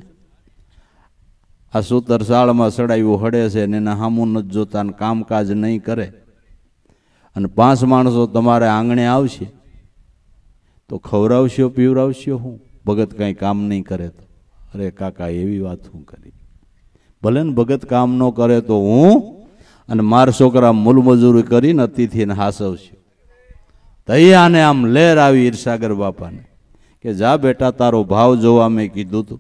આ સૂતર શાળમાં સડાયું હડે છે ને એના હામું નથી જોતા ને કામકાજ નહીં કરે અને 5 માણસો તમારે આંગણે આવશે તો ખવડાવશો પીવડાવશો હું? ભગત કંઈ કામ નહીં કરે તો? અરે કાકા એવી વાત હું કરી, ભલે ને ભગત કામ ન કરે તો હું અને મારા છોકરા મૂલમજૂરી કરીને અતિથિને હાસવશું. તૈયાને આમ લહેર આવી ઈર્ષાગર બાપાને કે જા બેટા તારો ભાવ જોવા મેં કીધું તું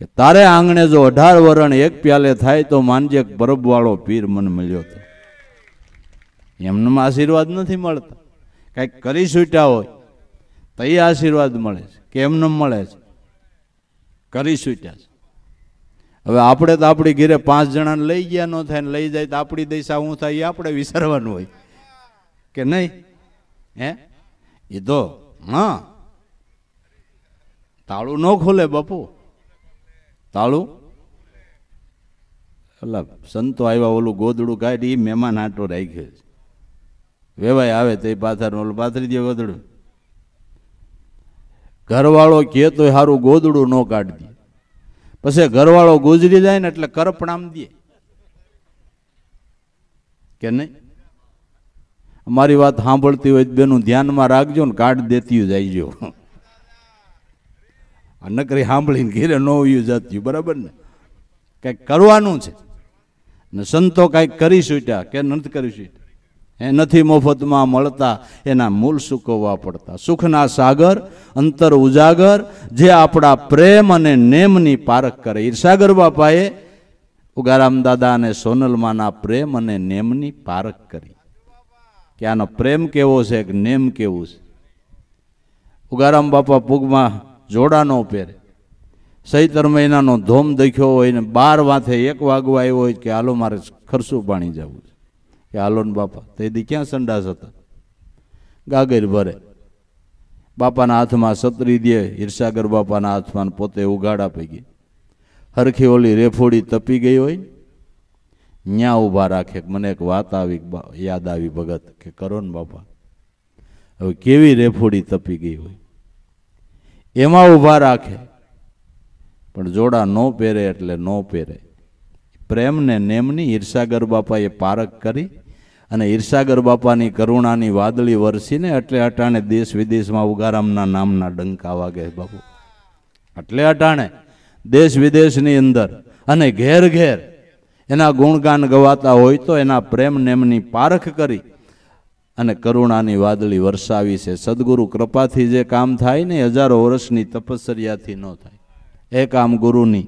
કે તારે આંગણે જો 18 વરણ એક પ્યાલે થાય તો માનજે પરબવાળો પીર મને મળ્યો હતો. એમને આશીર્વાદ નથી મળતા, કંઈક કરી છૂટ્યા હોય તો એ આશીર્વાદ મળે છે કે એમને મળે છે કરી છૂટ્યા છે. હવે આપણે તો આપણી ઘરે 5 જણાને લઈ ગયા ન થાય ને લઈ જાય તો આપણી દશા શું થાય એ આપણે વિચારવાનું હોય કે નહીં? હે એ તો હા તાળું ન ખોલે બાપુ, તાળું એટલે સંતો આવ્યા ઓલું ગોદડું કાઢી મહેમાન આટો રાખ્યો છે. વેવાય આવે તો એ પાથર ઓલું પાથરી દે ગોદડું. ઘરવાળો કહે તો સારું ગોદડું ન કાઢી દે, પછી ઘરવાળો ગુજરી જાય ને એટલે કરપણામ દે કે નહીં? અમારી વાત સાંભળતી હોય બેનું ધ્યાનમાં રાખજો ને કાઢ દેતી જઈજો. આ નકરી સાંભળીને ઘેરે ન હોયું જતું, બરાબર ને? કંઈક કરવાનું છે ને સંતો કંઈક કરી છૂટ્યા કે નથી કરી છૂટ્યા? એ નથી મફતમાં મળતા, એના મૂળ સૂકવવા પડતા. સુખના સાગર અંતર ઉજાગર જે આપણા પ્રેમ અને નેમની પારખ કરે. ઈર્ષાગર બાપાએ ઉગારામ દાદા અને સોનલમાના પ્રેમ અને નેમની પારખ કરી કે આનો પ્રેમ કેવો છે કે નેમ કેવું છે. ઉગારામ બાપા પૂગમાં જોડા ન પહેરે, સૈતર મહિનાનો ધોમ દખ્યો હોય ને 12 વાથે 1 વાગવા આવ્યો હોય કે હાલો મારે ખરસું પાણી જવું છે કે હાલો ને બાપા. તે દી ક્યાં સંડાસ હતા? ગાગર ભરે, બાપાના હાથમાં છત્રી દે, ઈર્ષાગર બાપાના હાથમાં પોતે ઉગાડા પૈકી હરખી ઓલી રેફોડી તપી ગઈ હોય ન્યા ઊભા રાખે. મને એક વાત આવી યાદ આવી ભગત કે કરો ને બાપા. હવે કેવી રેફોડી તપી ગઈ હોય એમાં ઊભા રાખે, પણ જોડા ન પહેરે એટલે ન પહેરે. પ્રેમને નેમની ઈર્ષાગર બાપાએ પારખ કરી અને ઈર્ષાગર બાપાની કરુણાની વાદળી વરસીને એટલે અટાણે દેશ વિદેશમાં ઉગારામના નામના ડંકા વાગે બાપુ. એટલે અટાણે દેશ વિદેશની અંદર અને ઘેર ઘેર એના ગુણગાન ગવાતા હોય તો એના પ્રેમ નેમની પારખ કરી અને કરુણાની વાદળી વરસાવી છે. સદગુરુ કૃપાથી જે કામ થાય ને 1000 વર્ષની તપસ્યાથી ન થાય, એ કામ ગુરુની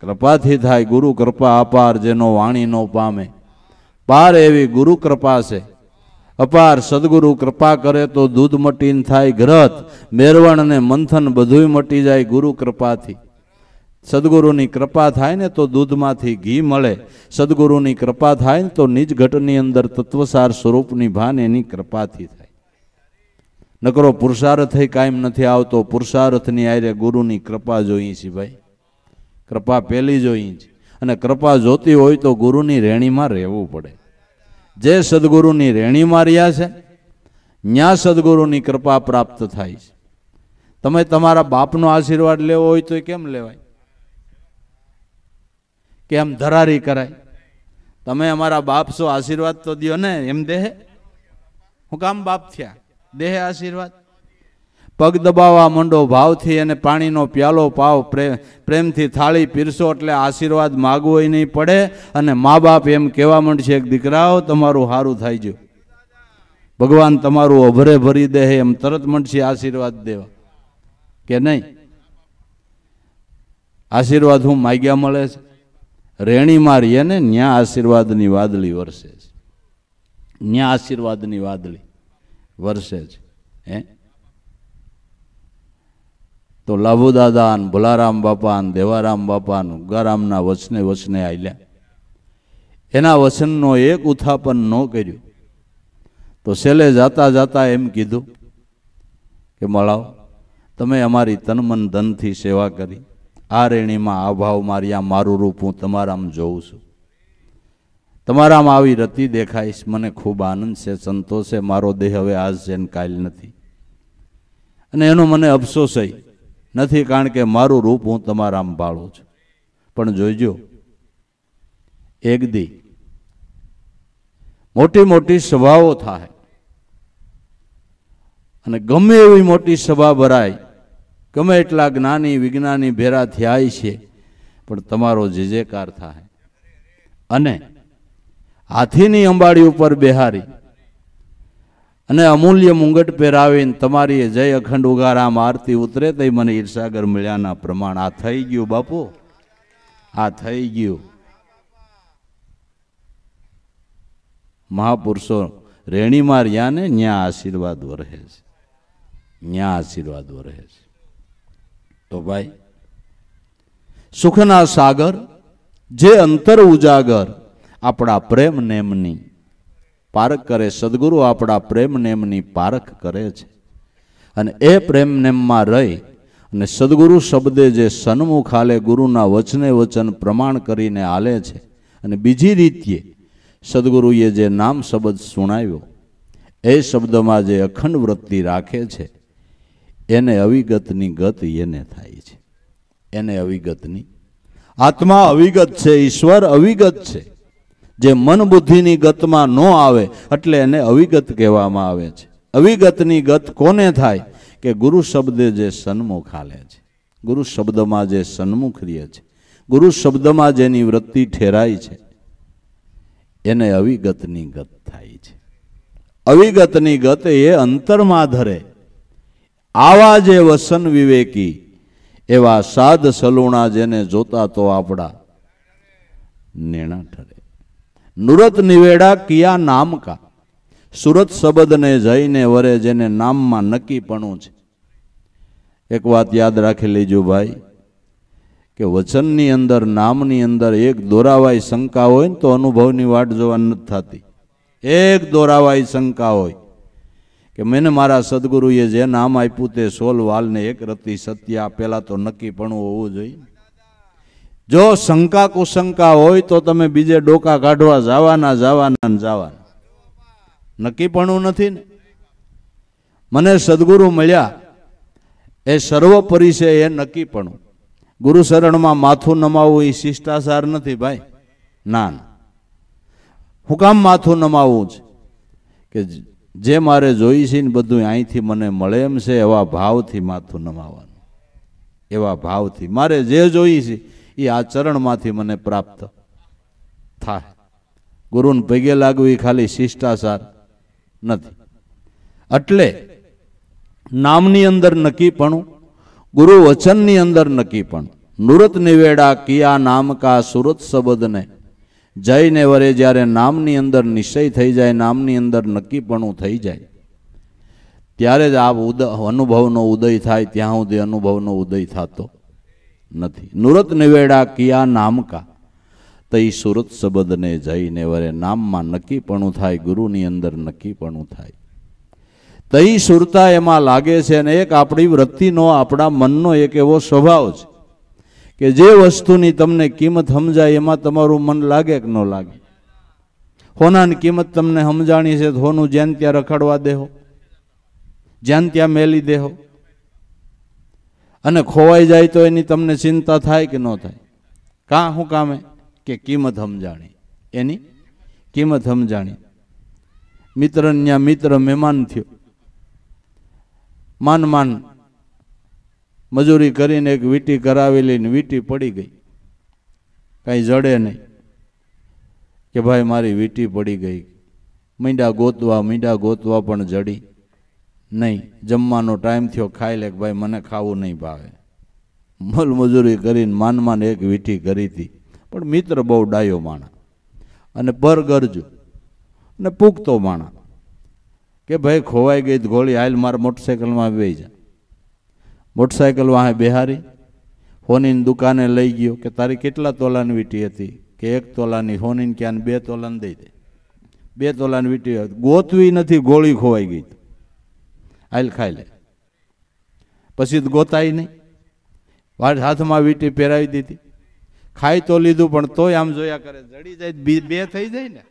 કૃપાથી થાય. ગુરુ કૃપા અપાર જેનો વાણી નો પામે, પાર એવી ગુરુ કૃપા છે અપાર. સદગુરુ કૃપા કરે તો દૂધ મટીને થાય ઘરત, મેરવણ અને મંથન બધુંય મટી જાય ગુરુ કૃપાથી. સદગુરુની કૃપા થાય ને તો દૂધમાંથી ઘી મળે, સદગુરુની કૃપા થાય ને તો નિજ ઘટની અંદર તત્વસાર સ્વરૂપની ભાન એની કૃપાથી થાય. નકરો પુરુષાર્થ કાયમ નથી આવતો, પુરુષાર્થની આરે ગુરુની કૃપા જોઈ છે ભાઈ, કૃપા પહેલી જોઈ છે. અને કૃપા જોતી હોય તો ગુરુની રેણીમાં રહેવું પડે. જે સદગુરુની રેણીમાં રહ્યા છે ન્યા સદગુરુની કૃપા પ્રાપ્ત થાય છે. તમે તમારા બાપનો આશીર્વાદ લેવો હોય તો કેમ લેવાય? કેમ ધરારી કરાય? તમે અમારા બાપ છો, આશીર્વાદ તો દો ને. એમ દેહે હું કામ બાપ થયા? દેહે આશીર્વાદ? પગ દબાવવા માંડો ભાવથી અને પાણીનો પ્યાલો પાવ, પ્રેમથી થાળી પીરસો એટલે આશીર્વાદ માગવોય નહીં પડે. અને મા બાપ એમ કહેવા માંડશે કે દીકરાઓ તમારું સારું થાય જો, ભગવાન તમારું અભરે ભરી દે, એમ તરત માંડશે આશીર્વાદ દેવા કે નહીં? આશીર્વાદ હું માગ્યા મળે છે? રેણી મારીએ ને ન્યા આશીર્વાદની વાદળી વરસે છે, ન્યા આશીર્વાદની વાદળી વરસે છે. હે તો લાભુ દાદા ને ભોલારામ બાપા ને દેવારામ બાપા ને ઉગારામના વચને વચને આલ્યા, એના વચનનો એક ઉત્થાપન ન કર્યું તો છેલ્લે જાતા જાતા એમ કીધું કે મળાવ તમે અમારી તન મન ધનથી સેવા કરી, આ રેણીમાં આ ભાવ માર્યા, મારું રૂપ હું તમારામાં જોઉં છું, તમારામાં આવી રતિ દેખાઈશ, મને ખૂબ આનંદ છે, સંતોષ છે. મારો દેહ હવે આજ છે ને કાલ નથી, અને એનો મને અફસોસ નથી, કારણ કે મારું રૂપ હું તમારામાં ભાળું છું. પણ જોઈજો, એક દી મોટી મોટી સભાઓ થાય અને ગમે એવી મોટી સભા ભરાય, ગમે એટલા જ્ઞાની વિજ્ઞાની ભેરા થયા છે, પણ તમારો જયજયકાર થાય અને હાથીની અંબાડી ઉપર બેહારી અને અમૂલ્ય મુંગટ પહેરાવીને તમારી જય અખંડ ઉગારામ આરતી ઉતરે તો મને ઈર્ષાગર મળ્યાના પ્રમાણ. આ થઈ ગયું બાપુ, આ થઈ ગયું. મહાપુરુષો રેણીમાં રહ્યા ને ન્યા આશીર્વાદ વરહે છે, ન્યા આશીર્વાદ વરહે છે. તો ભાઈ, સુખના સાગર જે અંતર ઉજાગર આપણા પ્રેમ નેમની પારખ કરે, સદગુરુ આપણા પ્રેમ નેમની પારખ કરે છે. અને એ પ્રેમ નેમમાં રહી અને સદગુરુ શબ્દે જે સન્મુખ હાલે, ગુરુના વચને વચન પ્રમાણ કરીને હાલે છે. અને બીજી રીતે સદગુરુએ જે નામ શબ્દ સુણાવ્યો એ શબ્દમાં જે અખંડ વૃત્તિ રાખે છે એને અવિગતની ગત એને થાય છે. એને અવિગતની, આત્મા અવિગત છે, ઈશ્વર અવિગત છે. જે મન બુદ્ધિની ગતમાં ન આવે એટલે એને અવિગત કહેવામાં આવે છે. અવિગતની ગત કોને થાય? કે ગુરુ શબ્દે જે સન્મુખ હાલે છે, ગુરુ શબ્દમાં જે સન્મુખ રહે છે, ગુરુ શબ્દમાં જેની વૃત્તિ ઠેરાય છે એને અવિગતની ગત થાય છે. અવિગતની ગત એ અંતરમાં ધરે. આવા જે વસન વિવેકી એવા સાધ સલુણા જેને જોતા તો આપણા નેણા ઠરે. નુરત નિવેડા કિયા નામ કા, સુરત શબ્દને જઈને વરે જેને નામમાં નક્કીપણું છે. એક વાત યાદ રાખી લેજો ભાઈ, કે વચનની અંદર, નામની અંદર એક દોરાવાય શંકા હોય ને તો અનુભવની વાટ જોવા નથી થતી. એક દોરાવાય શંકા હોય કે મને મારા સદગુરુએ જે નામ આપ્યું તે 16 વાલને એક રતી સત્ય, પેલા તો નક્કીપણું હોવું જોઈએ. જો શંકા કુશંકા હોય તો તમે બીજે ડોકા કાઢવા જવાના. નક્કીપણું નથી ને. મને સદગુરુ મળ્યા એ સર્વોપરી છે, એ નક્કીપણું. ગુરુ શરણમાં માથું નમાવવું એ શિષ્ટાચાર નથી ભાઈ. ના, હું કામ માથું નમાવવું છે? કે જે મારે જોઈ છે ને બધું અહીંથી મને મળે એમ છે, એવા ભાવથી માથું નમાવાનું. એવા ભાવથી મારે જે જોઈ છે એ આ ચરણમાંથી મને પ્રાપ્ત થાય. ગુરુને પગે લાગવું એ ખાલી શિષ્ટાચાર નથી. એટલે નામની અંદર નક્કીપણું, ગુરુ વચનની અંદર નક્કીપણું. નુરત નિવેડા કિયા નામ કા, સુરત શબ્દને જઈને વરે જ્યારે નામની અંદર નિશ્ચય થઈ જાય, નામની અંદર નક્કીપણું થઈ જાય, ત્યારે જ આ અનુભવનો ઉદય થાય. ત્યાં સુધી અનુભવનો ઉદય થતો નથી. નુરત નિવેડા કિયા નામ કા, તઈ સુરત શબ્દને જઈને વરે નામમાં નક્કીપણું થાય, ગુરુની અંદર નક્કીપણું થાય. તઈ સુરતા એમાં લાગે છે. અને એક આપણી વૃત્તિનો, આપણા મનનો એક એવો સ્વભાવ છે કે જે વસ્તુની તમને કિંમત સમજાય એમાં તમારું મન લાગે કે ન લાગે. હોનાની કિંમત તમને સમજાણી છે તો હોનું જ્યાં ત્યાં રખડવા દેહો, જ્યાં ત્યાં મેલી દેહો. અને ખોવાઈ જાય તો એની તમને ચિંતા થાય કે ન થાય? કાં શું કામે? કે કિંમત સમજાણી, એની કિંમત સમજાણી. મિત્ર ત્યાં મિત્ર મહેમાન થયો, માન મજૂરી કરીને એક વીંટી કરાવી લઈને વીંટી પડી ગઈ, કાંઈ જડે નહીં. કે ભાઈ મારી વીંટી પડી ગઈ. મીંડા ગોતવા પણ જડી નહીં. જમવાનો ટાઈમ થયો, ખાઈ લે. ભાઈ મને ખાવું નહીં ભાવે. મલ મજૂરી કરીને માન એક વીંટી કરી હતી. પણ મિત્ર બહુ ડાયો માણા અને પર ગરજો અને પૂગતો માણા. કે ભાઈ ખોવાઈ ગઈ ગોળી, હાલ મારા મોટરસાઇકલમાં બેસી જા. મોટરસાઇકલ વાહે બેહારી હોનીની દુકાને લઈ ગયો. કે તારી કેટલા તોલાની વીંટી હતી? કે 1 તોલાની. હોનીને ક્યાં 2 તોલાની દઈ દે. 2 તોલાની વીંટી ગોતવી નથી, ગોળી ખોવાઈ ગઈ. હાલ ખાઈ લે. પછી ગોતાઈ નહીં. હાથમાં વીંટી પહેરાવી દીધી. ખાઈ તો લીધું પણ તોય આમ જોયા કરે. જડી જાય 2 થઈ જાય ને,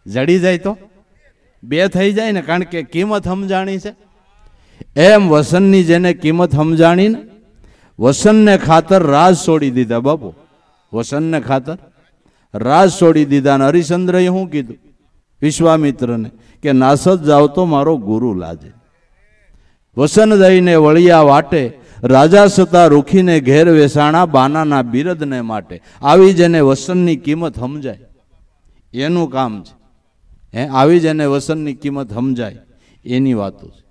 જડી જાય તો 2 થઈ જાય ને. કારણ કે કિંમત સમજાણી છે. એમ વસનની જેને કિંમત સમજાણી ને, વસનને ખાતર રાજ છોડી દીધા બાપુ, વસનને ખાતર રાજ છોડી દીધા. અને હરિશ્ચંદ્રએ શું કીધું વિશ્વામિત્રને કે નાસદ જાવ તો મારો ગુરુ લાજે. વસન દઈને વળિયા વાટે, રાજા સતા રૂખીને ઘેર વેસાણા, બાનાના બિરદને માટે. આવી જેને વસનની કિંમત સમજાય એનું કામ છે. આવી જેને વસનની કિંમત સમજાય એની વાતો છે.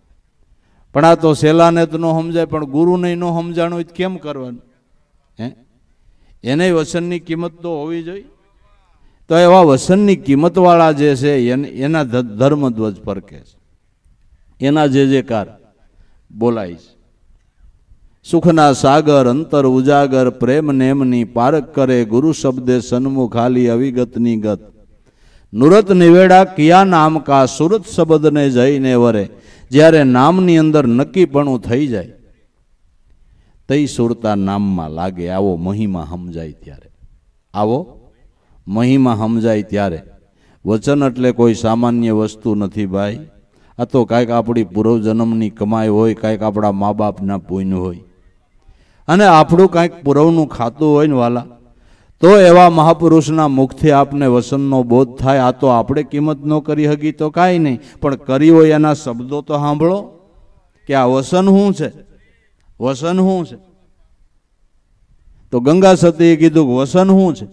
પણ આ તો સેલાને તો ન સમજાય, પણ ગુરુને ન સમજાણું હોય કેમ કરવાનું? એને વસનની કિંમત તો હોવી જોઈએ. તો એવા વસનની કિંમતવાળા જે છે એના ધર્મધ્વજ ફરકે છે, એના જે કાર બોલાય છે. સુખના સાગર અંતર ઉજાગર, પ્રેમ નેમની પારક કરે, ગુરુ શબ્દે સન્મુખ ખાલી અવિગતની ગત. નુરત નિવેડા કિયા નામ કા, સુરત શબ્દને જઈને વરે. જ્યારે નામની અંદર નક્કીપણું થઈ જાય તઈ સુરતા નામમાં લાગે. આવો મહિમા સમજાય ત્યારે, આવો મહિમા સમજાય ત્યારે. વચન એટલે કોઈ સામાન્ય વસ્તુ નથી ભાઈ. આ તો કાંઈક આપણી પૂર્વજન્મની કમાઈ હોય, કાંઈક આપણા મા બાપના પુણ્ય હોય, અને આપણું કાંઈક પૂર્વનું ખાતું હોય ને વાલા, તો એવા મહાપુરુષના મુખથી આપને વસનનો બોધ થાય. આ તો આપણે કિંમત ન કરી હકી તો કાંઈ નહીં, પણ કરી હોય એના શબ્દો તો સાંભળો કે આ વસન શું છે, વસન શું છે. તો ગંગા સતીએ કીધું કે વસન શું છે?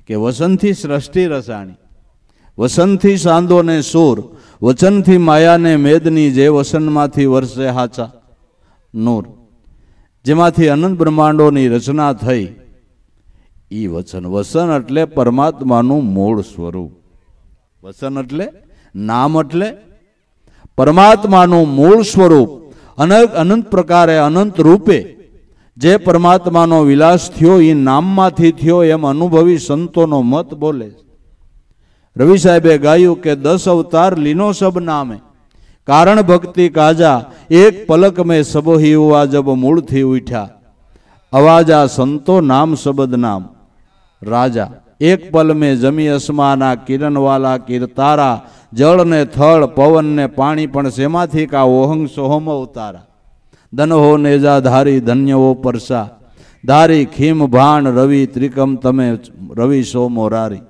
કે વસનથી સૃષ્ટિ રસાણી, વસનથી સાંદો ને સૂર, વચનથી માયાને મેદની, જે વસનમાંથી વર્ષે હાચા નૂર. જેમાંથી અનંત બ્રહ્માંડોની રચના થઈ ઈ વચન. વસન એટલે પરમાત્માનું મૂળ સ્વરૂપ. વસન એટલે નામ એટલે પરમાત્માનું મૂળ સ્વરૂપ. અનંત પ્રકારે અનંત રૂપે જે પરમાત્માનો વિલાસ થયો એ નામમાંથી થયો એમ અનુભવી સંતોનો મત બોલે. રવિ સાહેબે ગાયું કે 10 અવતાર લીનો સબ નામે, કારણ ભક્તિ કાજા, એક પલક મેં સબ ही हुआ जब મૂળથી ઉઠ્યા. અવાજા સંતો નામ શબ્દ નામ રાજા, એક પલ મેં જમી અસમાના, કિરણવાલા કિરતારા. જળ ને થળ પવન ને પાણી પણ શેમાંથી કા, ઓહંગ સોહમ અવતારા. ધનહો નેજા ધારી ધન્યવો પરસા, ધારી ખીમ ભાણ રવિ ત્રિકમ તમે રવિ સો મોરારી.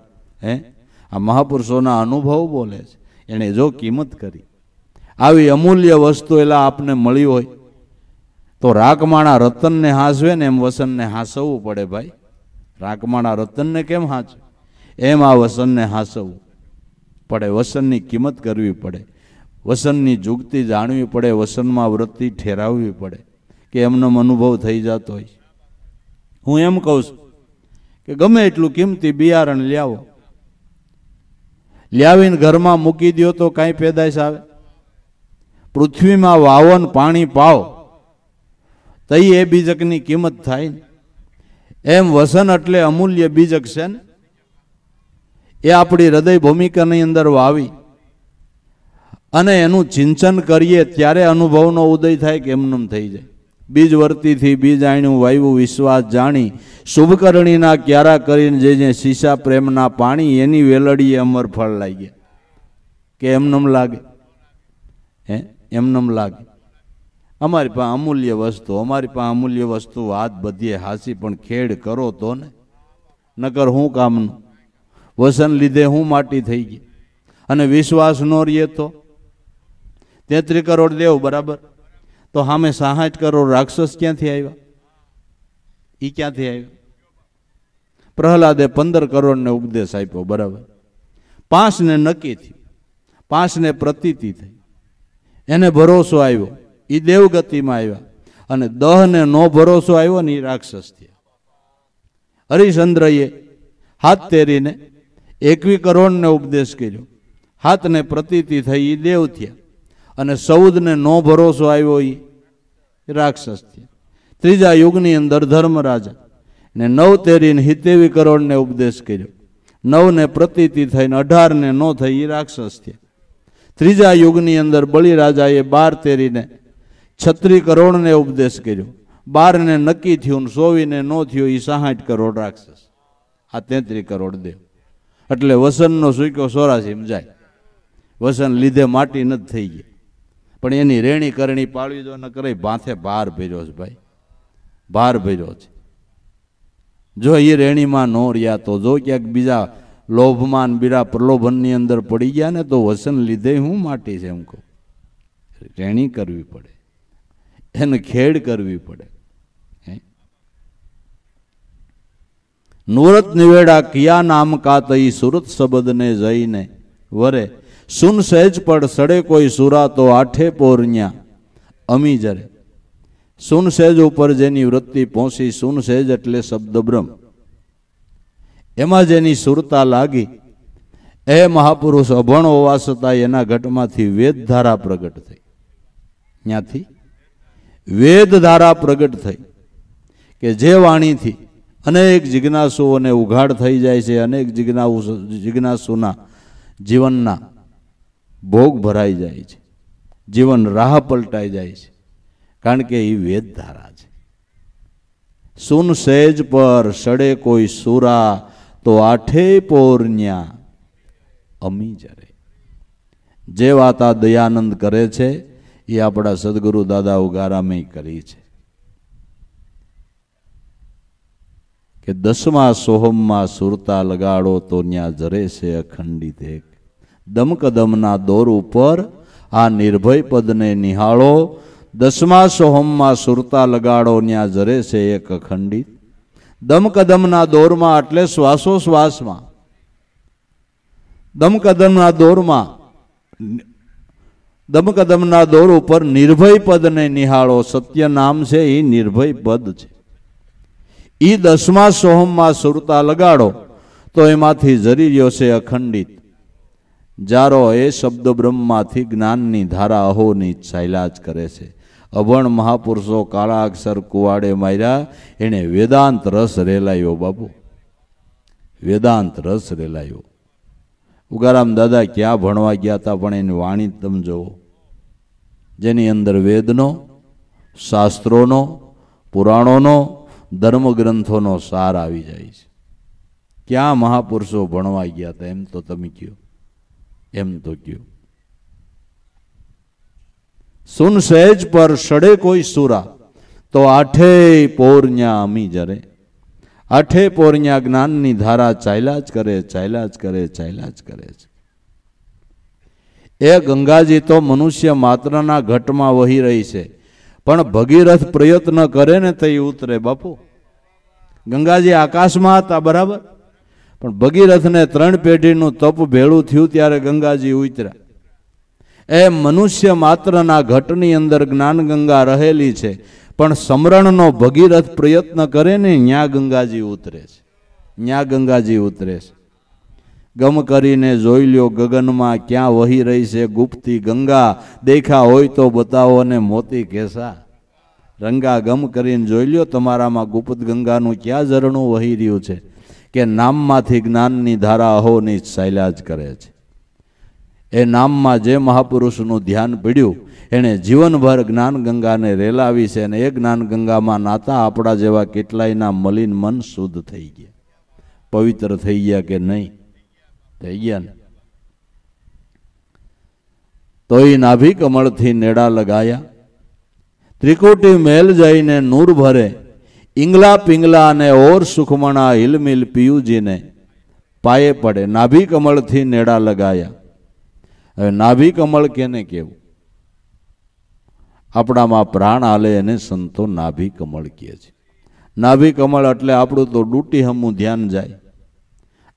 આ મહાપુરુષોના અનુભવ બોલે છે. એણે જો કિંમત કરી, આવી અમૂલ્ય વસ્તુ એલા આપને મળી હોય તો રાખમાણા રતનને હાંસવે ને એમ વસનને હાંસવવું પડે ભાઈ. રાખમાણા રતનને કેમ હાંચવે એમ આ વસનને હાંસવવું પડે. વસનની કિંમત કરવી પડે, વસનની જુગતી જાણવી પડે, વસનમાં વૃત્તિ ઠેરાવવી પડે કે એમનો અનુભવ થઈ જતો હોય. હું એમ કહું છું કે ગમે એટલું કિંમતી બિયારણ લ્યાવો, લ્યાવીને ઘરમાં મૂકી દો તો કાંઈ પેદાશ આવે? પૃથ્વીમાં વાવન પાણી પાવ તઈ એ બીજકની કિંમત થાય ને. એમ વસન એટલે અમૂલ્ય બીજક છે ને, એ આપણી હૃદય ભૂમિકાની અંદર વાવી અને એનું ચિંતન કરીએ ત્યારે અનુભવનો ઉદય થાય કે એમનેમ થઈ જાય. બીજ વર્તીથી બીજ આણ્યું વાયવું વિશ્વાસ જાણી, શુભકરણીના ક્યારા કરીને જે શીશા પ્રેમના પાણી, એની વેલડીએ અમર ફળ લાગ્યા. કે એમનેમ લાગે? એમનેમ લાગે? અમારી પાસે અમૂલ્ય વસ્તુ, અમારી પાસે અમૂલ્ય વસ્તુ વાત બધીએ હાસી, પણ ખેડ કરો તો ને, નકર હું કામનું? વસન લીધે હું માટી થઈ ગઈ. અને વિશ્વાસ ન રહીએ તો 33 કરોડ દેવ બરાબર, તો સામે 66 કરોડ રાક્ષસ ક્યાંથી આવ્યા? એ ક્યાંથી આવ્યા? પ્રહલાદે 15 કરોડને ઉપદેશ આપ્યો બરાબર. 5 ને નક્કી થયું, 5 ને પ્રતીતિ થઈ, એને ભરોસો આવ્યો, એ દેવગતિમાં આવ્યા. અને 10 ને નો ભરોસો આવ્યો ને એ રાક્ષસ થયા. હરિશ્ચંદ્રએ હાથ તેરીને 21 કરોડને ઉપદેશ કર્યો, 7 ને પ્રતીતિ થઈ, એ દેવ થયા. અને 14 ને નો ભરોસો આવ્યો એ રાક્ષસ થયા. ત્રીજા યુગની અંદર ધર્મરાજા ને 9 તેરીને 27 કરોડને ઉપદેશ કર્યો, 9 ને પ્રતીતિ થઈને 18 ને નો થઈ, એ રાક્ષસ થયા. ત્રીજા યુગની અંદર બલિરાજાએ 12 તેરીને 36 કરોડને ઉપદેશ કર્યો, 12 ને નક્કી થયું, 24 ને નો થયો, એ 66 કરોડ રાક્ષસ. આ 33 કરોડ દેવ. એટલે વસનનો સૂક્યો 84 જાય. વસન લીધે માટી નથી થઈ ગઈ, પણ એની રેણી કરણી પાળવી જો ન કરે, ભાથે ભાર ભર્યો છે ભાઈ, ભાર ભર્યો છે. જો એ રેણીમાં ન રહ્યા તો જો ક્યાંક બીજા લોભમાન બીરા પ્રલોભનની અંદર પડી ગયા ને તો વસન લીધે હું માટી છે એમ કહું. રેણી કરવી પડે, એને ખેડ કરવી પડે. નુરત નિવેડા કિયા નામ કા તઈ સુરત શબ્દને જઈને વરે, સુન સહેજ પડ સડે કોઈ સુરા તો આઠે પોરન્યા અમી જરે. સુન સહેજ ઉપર જેની વૃત્તિ પહોંચી, સુન સહેજ એટલે શબ્દ બ્રહ્મ, એમાં જેની સુરતા લાગી, એ મહાપુરુષ અભણ હોવા છતાં એના ઘટમાંથી વેદધારા પ્રગટ થઈ. ત્યાંથી વેદધારા પ્રગટ થઈ કે જે વાણીથી અનેક જિજ્ઞાસુઓને ઉઘાડ થઈ જાય છે, અનેક જિજ્ઞાસુના જીવનના ભોગ ભરાઈ જાય છે, જીવન રાહ પલટાઈ જાય છે, કારણ કે એ વેદધારા છે. સુન સહેજ પર સડે કોઈ સુરા તો આઠે પોરન્યા અમી જરે. જે વાત આ દયાનંદ કરે છે એ આપણા સદગુરુ દાદા ઉગારામે કરી છે કે 10મા સોહમમાં સુરતા લગાડો તો ન્યા જરે છે અખંડિત એક. દમકદમના દોર ઉપર આ નિર્ભય પદને નિહાળો, 10મા સોહમમાં સુરતા લગાડો ન્યા જરે છે એક અખંડિત. દમકદમના દોરમાં એટલે શ્વાસોશ્વાસમાં, દમકદમના દોરમાં, દમકદમના દોર ઉપર નિર્ભય પદને નિહાળો. સત્ય નામ છે એ નિર્ભય પદ છે. એ 10મા સોહમમાં સુરતા લગાડો તો એમાંથી જરી રહ્યો છે અખંડિત. જારો એ શબ્દ બ્રહ્મમાંથી જ્ઞાનની ધારા અહોની ચાલ્યા જ કરે છે. અભણ મહાપુરુષો કાળા અક્ષર કુવાડે માર્યા, એને વેદાંત રસ રેલાયો. બાપુ વેદાંત રસ રેલાયો. ઉગારામ દાદા ક્યાં ભણવા ગયા હતા, પણ એની વાણી તમે જુઓ, જેની અંદર વેદનો, શાસ્ત્રોનો, પુરાણોનો, ધર્મગ્રંથોનો સાર આવી જાય છે. ક્યાં મહાપુરુષો ભણવા ગયા હતા એમ તો તમે કહો, એમ તો કહો. સુન સહેજ પર સડે કોઈ સુરા તો આઠે પોરન્યા અમી જરે. આઠે પોરન્યા જ્ઞાનની ધારા ચાલ્યા જ કરે, ચાલ્યા જ કરે, ચાલ્યા જ કરે છે. એ ગંગાજી તો મનુષ્ય માત્રના ઘટમાં વહી રહી છે, પણ ભગીરથ પ્રયત્ન કરે ને તો ઉતરે. બાપુ ગંગાજી આકાશમાં હતા બરાબર, પણ ભગીરથને 3 પેઢીનું તપ ભેળું થયું ત્યારે ગંગાજી ઉતર્યા. એ મનુષ્ય માત્રના ઘટની અંદર જ્ઞાન ગંગા રહેલી છે, પણ સમરણનો ભગીરથ પ્રયત્ન કરે ને ન્યા ગંગાજી ઉતરે છે, ન્યા ગંગાજી ઉતરે છે. ગમ કરીને જોઈ લ્યો ગગનમાં ક્યાં વહી રહી છે ગુપ્તી ગંગા, દેખા હોય તો બતાવો ને મોતી કેસા. રંગા ગમ કરીને જોઈ લ્યો તમારામાં ગુપ્ત ગંગાનું ક્યાં ઝરણું વહી રહ્યું છે, કે નામમાંથી જ્ઞાનની ધારા અહોની ચાલ્યા જ કરે છે. એ નામમાં જે મહાપુરુષનું ધ્યાન પડ્યું એણે જીવનભર જ્ઞાન ગંગાને રેલાવી છે, અને એ જ્ઞાન ગંગામાં નાતા આપણા જેવા કેટલાયના મલિન મન શુદ્ધ થઈ ગયા, પવિત્ર થઈ ગયા કે નહીં? થઈ ગયા ને. તો એ નાભી કમળથી નેડા લગાયા, ત્રિકુટી મેલ જઈને નૂર ભરે, ઈંગલા પિંગલા અને ઓર સુખમણા હિલમિલ પિયુજીને પાયે પડે. નાભી કમળથી નેડા લગાયા. હવે નાભી કમળ કેને કેવું? આપણામાં પ્રાણ આલે એને સંતો નાભી કમળ કહે છે. નાભી કમળ એટલે આપણું તો ડૂટી હમું ધ્યાન જાય.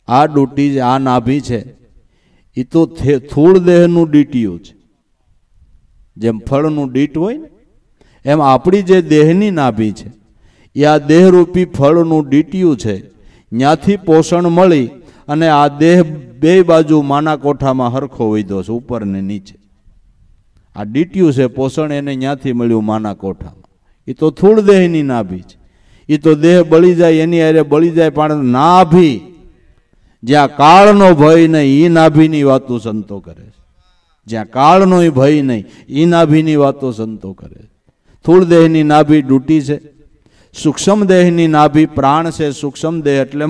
આ ડૂટી, આ નાભી છે એ તો થૂળ દેહનું ડીટીયું છે. જેમ ફળનું ડીટ હોય ને એમ આપણી જે દેહની નાભી છે એ આ દેહરૂપી ફળનું ડીટીયું છે. ત્યાંથી પોષણ મળી અને આ દેહ બે બાજુ માના કોઠામાં હરખો વૈધો છે, ઉપર ને નીચે. આ ડીટીયું છે, પોષણ એને ત્યાંથી મળ્યું માના કોઠામાં. એ તો થૂળ દેહની નાભી છે. એ તો દેહ બળી જાય એની હારે બળી જાય, પણ નાભી જ્યાં કાળનો ભય નહીં એ નાભીની વાતો સંતો કરે છે. જ્યાં કાળનો ભય નહીં એ નાભીની વાતો સંતો કરે છે. સ્થૂળ દેહની નાભી ડૂટી છે, સૂક્ષ્મ દેહની નાભી પ્રાણ છે. સૂક્ષ્મ દેહ એટલે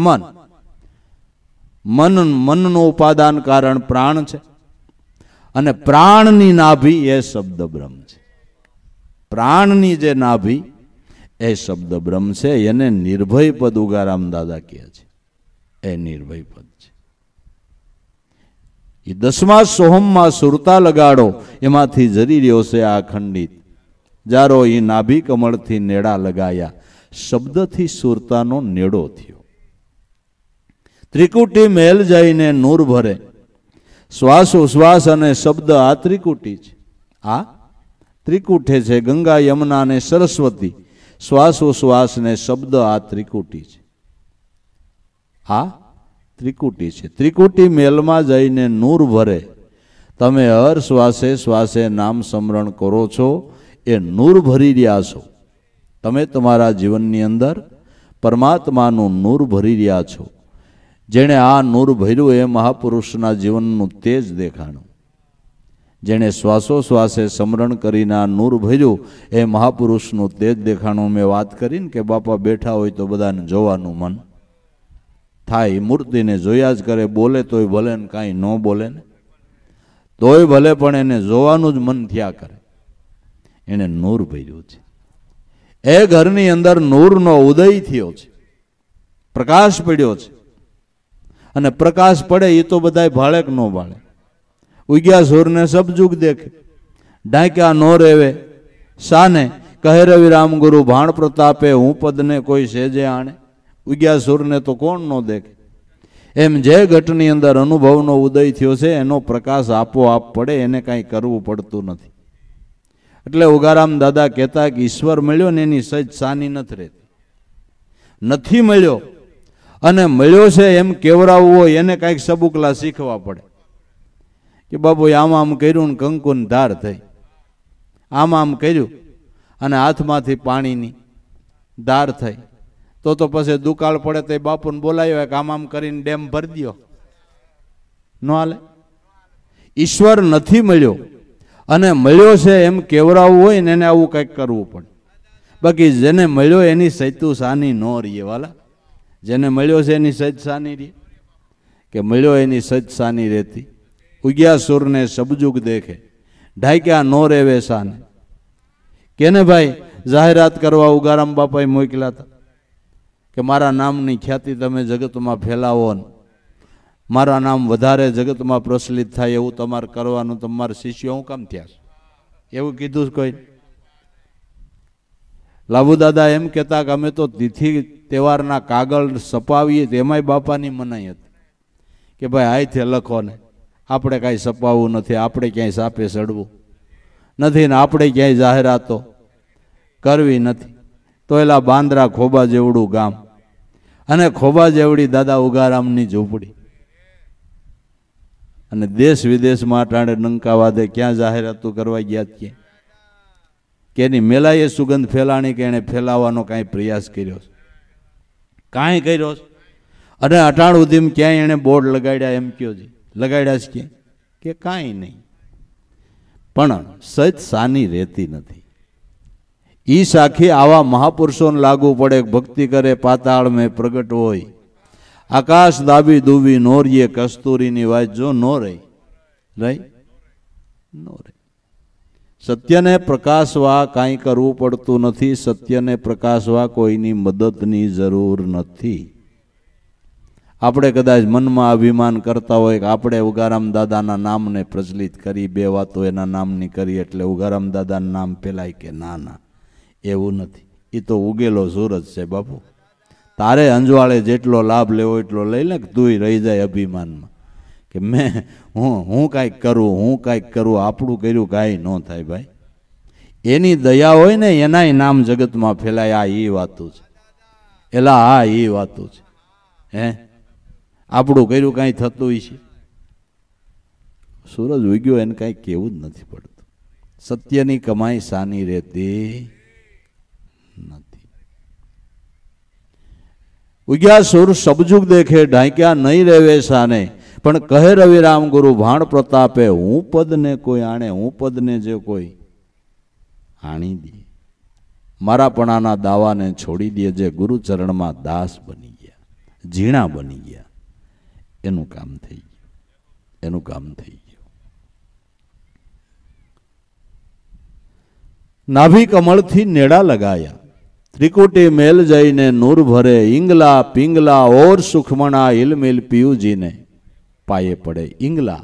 મનનું ઉપાદાન કારણ પ્રાણ છે, અને પ્રાણની નાભી એ શબ્દ બ્રહ્મ છે. પ્રાણની જે નાભી એ શબ્દ બ્રહ્મ છે. એને નિર્ભય પદ ઉગારામ દાદા કહે છે. એ નિર્ભય પદ છે. એ 10મા સોહમમાં સુરતા લગાડો એમાંથી જરી રહ્યો છે આ ખંડિત. જારો એ નાભી કમળથી નેડા લગાયા, શબ્દથી સુરતાનો નેડો થયો. ત્રિકુટી મેલ જઈને નૂર ભરે, શ્વાસ ઉશ્વાસ અને શબ્દ આ ત્રિકુટી છે. આ ત્રિકુટે છે ગંગા યમુના અને સરસ્વતી. શ્વાસ ઉશ્વાસ ને શબ્દ આ ત્રિકુટી છે. આ ત્રિકુટી છે. ત્રિકુટી મેલમાં જઈને નૂર ભરે. તમે હર શ્વાસે શ્વાસે નામ સ્મરણ કરો છો, એ નૂર ભરી રહ્યા છો. તમે તમારા જીવનની અંદર પરમાત્માનું નૂર ભરી રહ્યા છો. જેણે આ નૂર ભર્યું એ મહાપુરુષના જીવનનું તેજ દેખાણું. જેણે શ્વાસોશ્વાસે સ્મરણ કરીને આ નૂર ભર્યું એ મહાપુરુષનું તેજ દેખાણું. મેં વાત કરીને કે બાપા બેઠા હોય તો બધાને જોવાનું મન થાય. મૂર્તિને જોયા જ કરે, બોલે તોય ભલે ને કાંઈ ન બોલે ને તોય ભલે, પણ એને જોવાનું જ મન થયા કરે. એને નૂર ભર્યું છે. એ ઘરની અંદર નૂરનો ઉદય થયો છે, પ્રકાશ પડ્યો છે. અને પ્રકાશ પડે એ તો બધાય ભાળે કે ન ભાળે. ઉગ્યા સૂરને સબજુગ દેખે, ઢાંક્યા નો રેવે શાને. કહે રવિ રામ ગુરુ ભાણ પ્રતાપે, હું પદને કોઈ સેજે આણે. ઉગ્યા સૂરને તો કોણ ન દેખે. એમ જે ઘટની અંદર અનુભવનો ઉદય થયો છે એનો પ્રકાશ આપોઆપ પડે, એને કાંઈ કરવું પડતું નથી. એટલે ઉગારામ દાદા કહેતા કે ઈશ્વર મળ્યો ને એની સજ સાની નથી રહેતી. નથી મળ્યો અને મળ્યો છે એમ કેવરાવવું હોય એને કાંઈક સબુકલા શીખવા પડે. કે બાબુ આમ આમ કર્યું ને કંકુની ધાર થઈ, આમ આમ કર્યું અને હાથમાંથી પાણીની ધાર થઈ, તો પછી દુકાળ પડે તો બાપુને બોલાવ્યો કે આમ આમ કરીને ડેમ ભરી દો. ન હાલે. ઈશ્વર નથી મળ્યો અને મળ્યો છે એમ કેવરાવવું હોય ને એને આવું કંઈક કરવું પડે. બાકી જેને મળ્યો એની સૈતું સાની ન રહીએ વાલા. જેને મળ્યો છે એની સજ સાની રહે કે મળ્યો એની સજ સાની રહેતી. ઉગ્યા સુરને સબજુગ દેખે, ઢાંક્યા નો રેવે સાને. કેને ભાઈ જાહેરાત કરવા ઉગારામ બાપાએ મોકલ્યા હતા કે મારા નામની ખ્યાતિ તમે જગતમાં ફેલાવો ને મારા નામ વધારે જગતમાં પ્રચલિત થાય એવું તમારે કરવાનું. તમારા શિષ્યો હું કામ થયા છે એવું કીધું કોઈ? લાભુ દાદા એમ કહેતા કે અમે તો તિથિ તહેવારના કાગળ સપાવીએ તેમાંય બાપાની મનાઈ હતી કે ભાઈ આયથી લખો ને, આપણે કાંઈ સપાવવું નથી, આપણે ક્યાંય સાપે ચડવું નથી ને આપણે ક્યાંય જાહેરાતો કરવી નથી. તો એલા બાંદ્રા ખોબા જેવડું ગામ અને ખોબા જેવડી દાદા ઉગારામની ઝૂંપડી અને દેશ વિદેશમાં અટાણે નંકાવાદે ક્યાં જાહેરાતો કરવા ગયા ક્યાં કે એની મેલાએ સુગંધ ફેલાણી કે એને ફેલાવવાનો કાંઈ પ્રયાસ કર્યો છે? કાંઈ કર્યો છે? અને અટાણ સુધીમાં ક્યાંય એને બોર્ડ લગાડ્યા એમ કયો છે? લગાડ્યા છે ક્યાં? કે કાંઈ નહીં. પણ સજ સાની રહેતી નથી. ઈ સાખી આવા મહાપુરુષોને લાગુ પડે. ભક્તિ કરે પાતાળ મેં પ્રગટ હોય, આકાશ દાબી દુબી નો રહીએ, કસ્તુરીની વાત જો નો રહી નો રહી. સત્યને પ્રકાશવા કાંઈ કરવું પડતું નથી. સત્યને પ્રકાશવા કોઈની મદદની જરૂર નથી. આપણે કદાચ મનમાં અભિમાન કરતા હોય કે આપણે ઉગારામ દાદાના નામને પ્રચલિત કરી, બે વાતો એના નામની કરી એટલે ઉગારામ દાદાનું નામ ફેલાય કે ના ના, એવું નથી. એ તો ઉગેલો સૂરજ છે બાપુ. તારે અંજવાળે જેટલો લાભ લેવો એટલો લઈ લે કે તુંય રહી જાય અભિમાનમાં કે હું કાંઈક કરું. આપણું કર્યું કાંઈ ન થાય ભાઈ. એની દયા હોય ને એનાય નામ જગતમાં ફેલાય. આ એ વાતું છે એલા, આ એ વાતું છે. હે આપણું કર્યું કાંઈ થતું છે? સૂરજ ઉગ્યો એને કાંઈ કેવું જ નથી પડતું. સત્યની કમાઈ સાની રહેતી નથી. ઉગ્યા સુર સબજુગ દેખે, ઢાંક્યા નહીં રેવે સાને. પણ કહે રવિ રામ ગુરુ ભાણ પ્રતાપે, હું પદને કોઈ આણે. હું પદને જે કોઈ આણી દે, મારાપણાના દાવાને છોડી દે, જે ગુરુચરણમાં દાસ બની ગયા, ઝીણા બની ગયા, એનું કામ થઈ ગયું. નાભી કમળથી નેડા લગાયા, ત્રિકુટી મેલ જઈને નૂર ભરે, ઈંગલા પિંગલા ઓર સુખમણા ઇલમિલ પિયુજીને પાયે પડે. ઈંગલા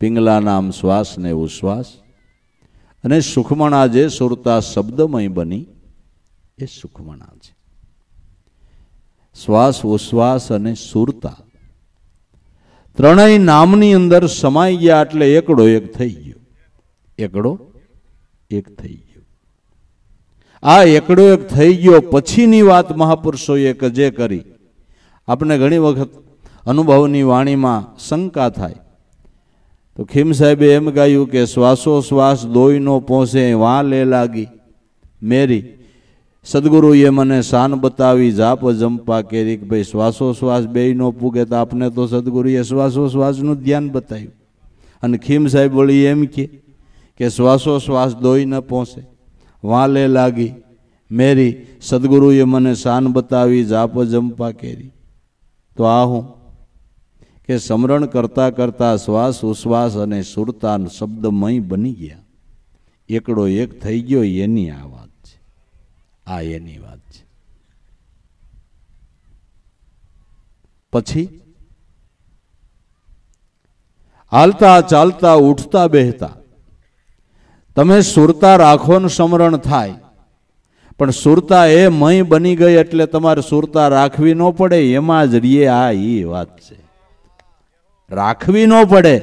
પિંગલા નામ શ્વાસ ને ઉશ્વાસ, અને સુખમણા જે સુરતા શબ્દમય બની એ સુખમણા છે. શ્વાસ ઉશ્વાસ અને સુરતા ત્રણેય નામની અંદર સમાઈ ગયા એટલે એકડો એક થઈ ગયો. એકડો એક થઈ ગયો. આ એકડો એક થઈ ગયો પછીની વાત મહાપુરુષોએ જે કરી, આપણે ઘણી વખત અનુભવની વાણીમાં શંકા થાય તો ખીમ સાહેબે એમ ગાયું કે શ્વાસોશ્વાસ દોઈ નો પહોંચે વાં લે લાગી મેરી, સદગુરુએ મને શાન બતાવી જાપ જંપા કેરી. કે ભાઈ શ્વાસોશ્વાસ બે નો પૂગે તો આપને તો સદગુરુએ શ્વાસોશ્વાસનું ધ્યાન બતાવ્યું. અને ખીમ સાહેબ વળી એમ કે શ્વાસોશ્વાસ દોઈ ન પહોંચે વાં લે લાગી મેરી, સદગુરુએ મને શાન બતાવી જાપ જંપા કેરી. તો આ હું કે સમરણ કરતા કરતા શ્વાસ ઉશ્વાસ અને સુરતા શબ્દમય બની ગયા, એકડો એક થઈ ગયો. એની આ વાત છે, આ એની વાત છે. પછી હાલતા ચાલતા ઉઠતા બેહતા તમે સુરતા રાખો ને સમરણ થાય, પણ સુરતા એ મય બની ગઈ એટલે તમારે સુરતા રાખવી ન પડે, એમાં જ રીએ. આ એ વાત છે, રાખવી ન પડે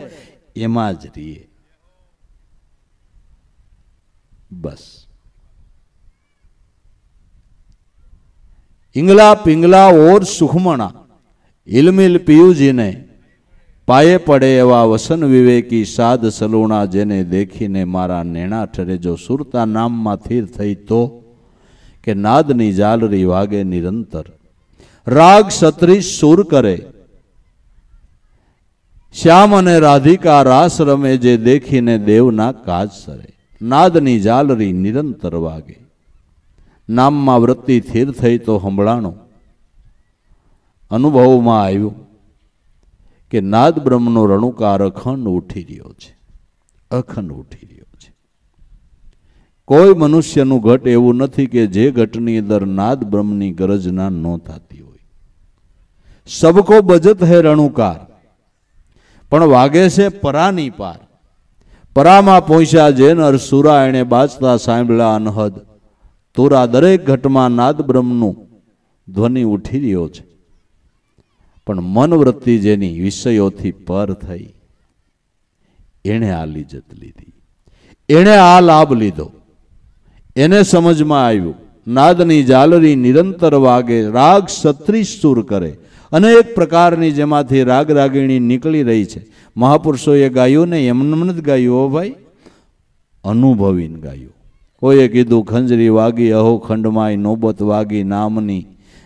એમાં જ રીએ. બસ. ઈંગલા પિંગલા ઓર સુખમણા ઇલમિલ પિયુજીને પાયે પડે એવા વસન વિવેકી સાદ સલુણા, જેને દેખીને મારા નેણા ઠરે. જો સુરતા નામમાં સ્થિર થઈ તો કે નાદની જાલરી વાગે નિરંતર, રાગ સત્રીસ સુર કરે, શ્યામ અને રાધિકા રાસ રમે, જે દેખીને દેવના કાજ સરે. નાદની જાલરી નિરંતર વાગે, નામમાં વૃત્તિ સ્થિર થઈ તો સંભળાણો. અનુભવમાં આવ્યું કે નાદ બ્રહ્મનો રણુકાર અખંડ ઉઠી રહ્યો છે, અખંડ ઉઠી રહ્યો છે. કોઈ મનુષ્યનું ઘટ એવું નથી કે જે ઘટની અંદર નાદ બ્રહ્મની ગરજના ન થતી હોય. સબકો બજત હે રણુકાર, પણ વાગે છે પરાની પાર. પરામાં પહોંચ્યા જે નર સુરા, એણે બાજતા સાંભળ્યા અનહદ તુરા. દરેક ઘટમાં નાદ બ્રહ્મનું ધ્વનિ ઉઠી રહ્યો છે, પણ મનવૃત્તિ જેની વિષયોથી પર થઈ એણે આ લિજ્જત લીધી, એણે આ લાભ લીધો. એને સમજમાં આવ્યું નાદની જાલરી નિરંતર વાગે, રાગ 36 સુર કરે. અનેક પ્રકારની જેમાંથી રાગ રાગીણી નીકળી રહી છે. મહાપુરુષોએ ગાયું ને એમને નથી ગાયું, હો ભાઈ, અનુભવીને ગાયું. કોઈએ કીધું ખંજરી વાગી અહો ખંડમાય, નોબત વાગી નામની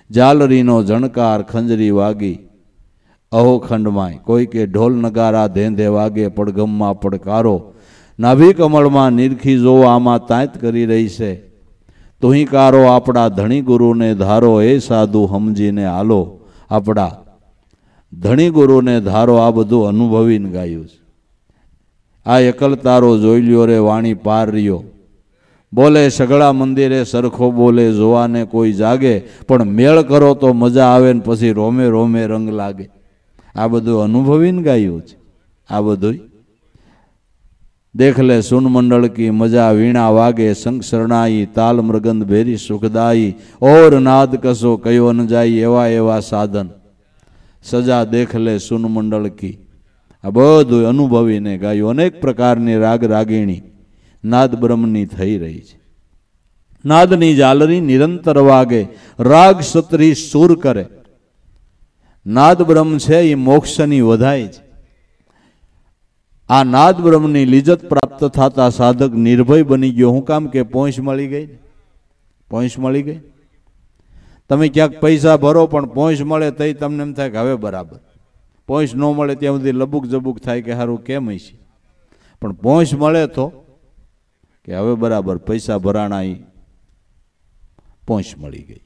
જાલરીનો જણકાર, ખંજરી વાગી અહો ખંડમાય. કોઈ કે ઢોલ નગારા ધેંધે વાગે, પડગમમાં પડકારો, નાભી કમળમાં નિરખી જો આમાં તાંત કરી રહી છે. તુહીકારો આપણા ધણી ગુરુને ધારો, એ સાધુ સમજીને હાલો, આપણા ધણી ગુરુને ધારો. આ બધું અનુભવીને ગાયું છે. આ એકલ તારો જોઈ લ્યો રે વાણી પાર રહ્યો, બોલે સગળા મંદિરે સરખો બોલે, જોવાને કોઈ જાગે, પણ મેળ કરો તો મજા આવે ને પછી રોમે રોમે રંગ લાગે. આ બધું અનુભવીને ગાયું છે. આ બધું દેખ લે સુન મંડળ કી મજા, વીણા વાગે શંખ શરણાઈ, તાલ મૃગંદ ભેરી સુખદાઈ, ઓર નાદ કસો કયો ન જાય, એવા એવા સાધન સજા દેખ લે સુન મંડળ કી. આ બધું અનુભવીને ગાયું. અનેક પ્રકારની રાગ રાગીણી નાદ બ્રહ્મની થઈ રહી છે. નાદની જાલરી નિરંતર વાગે, રાગ 36 સુર કરે. નાદ બ્રહ્મ છે એ મોક્ષની વધાય છે. આ નાદ બ્રહ્મની લિજ્જત પ્રાપ્ત થતા સાધક નિર્ભય બની ગયો. હું કામ કે પહોંચ મળી ગઈ, પહોંચ મળી ગઈ. તમે ક્યાંક પૈસા ભરો પણ પહોંચ મળે તો તમને એમ થાય કે હવે બરાબર. પહોંચ ન મળે ત્યાં સુધી લબુક જબુક થાય કે સારું કેમ હશે, પણ પહોંચ મળે તો કે હવે બરાબર પૈસા ભરાણા, પહોંચ મળી ગઈ.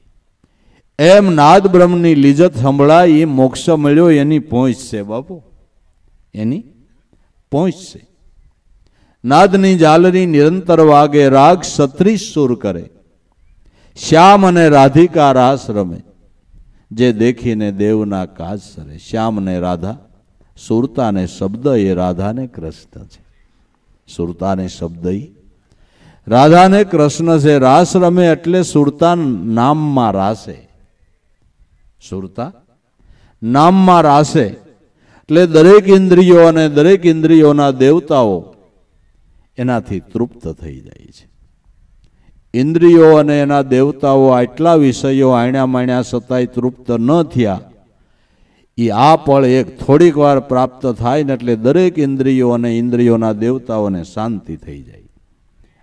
એમ નાદ બ્રહ્મની લિજ્જત સંભળાય, એ મોક્ષ મળ્યો એની પહોંચ છે બાપુ, એની પહોંચ છે. નાદની ઝાલરી નિરંતર વાગે, રાગ સત્રીસ સુર કરે, શ્યામ અને રાધિકા રાસ રમે, જે દેખીને દેવના કાજ સરે. શ્યામ ને રાધા, સુરતા ને શબ્દ એ રાધા ને કૃષ્ણ છે. સુરતા ને શબ્દ રાધા ને કૃષ્ણ છે. રાસ રમે એટલે સુરતા નામમાં રાસે. સુરતા નામમાં રાસે એટલે દરેક ઇન્દ્રિયો અને દરેક ઇન્દ્રિયોના દેવતાઓ એનાથી તૃપ્ત થઈ જાય છે. ઇન્દ્રિયો અને એના દેવતાઓ આટલા વિષયો આણ્યા માણ્યા છતાંય તૃપ્ત ન થયા. એ આ પળ એક થોડીક વાર પ્રાપ્ત થાય ને એટલે દરેક ઇન્દ્રિયો અને ઇન્દ્રિયોના દેવતાઓને શાંતિ થઈ જાય.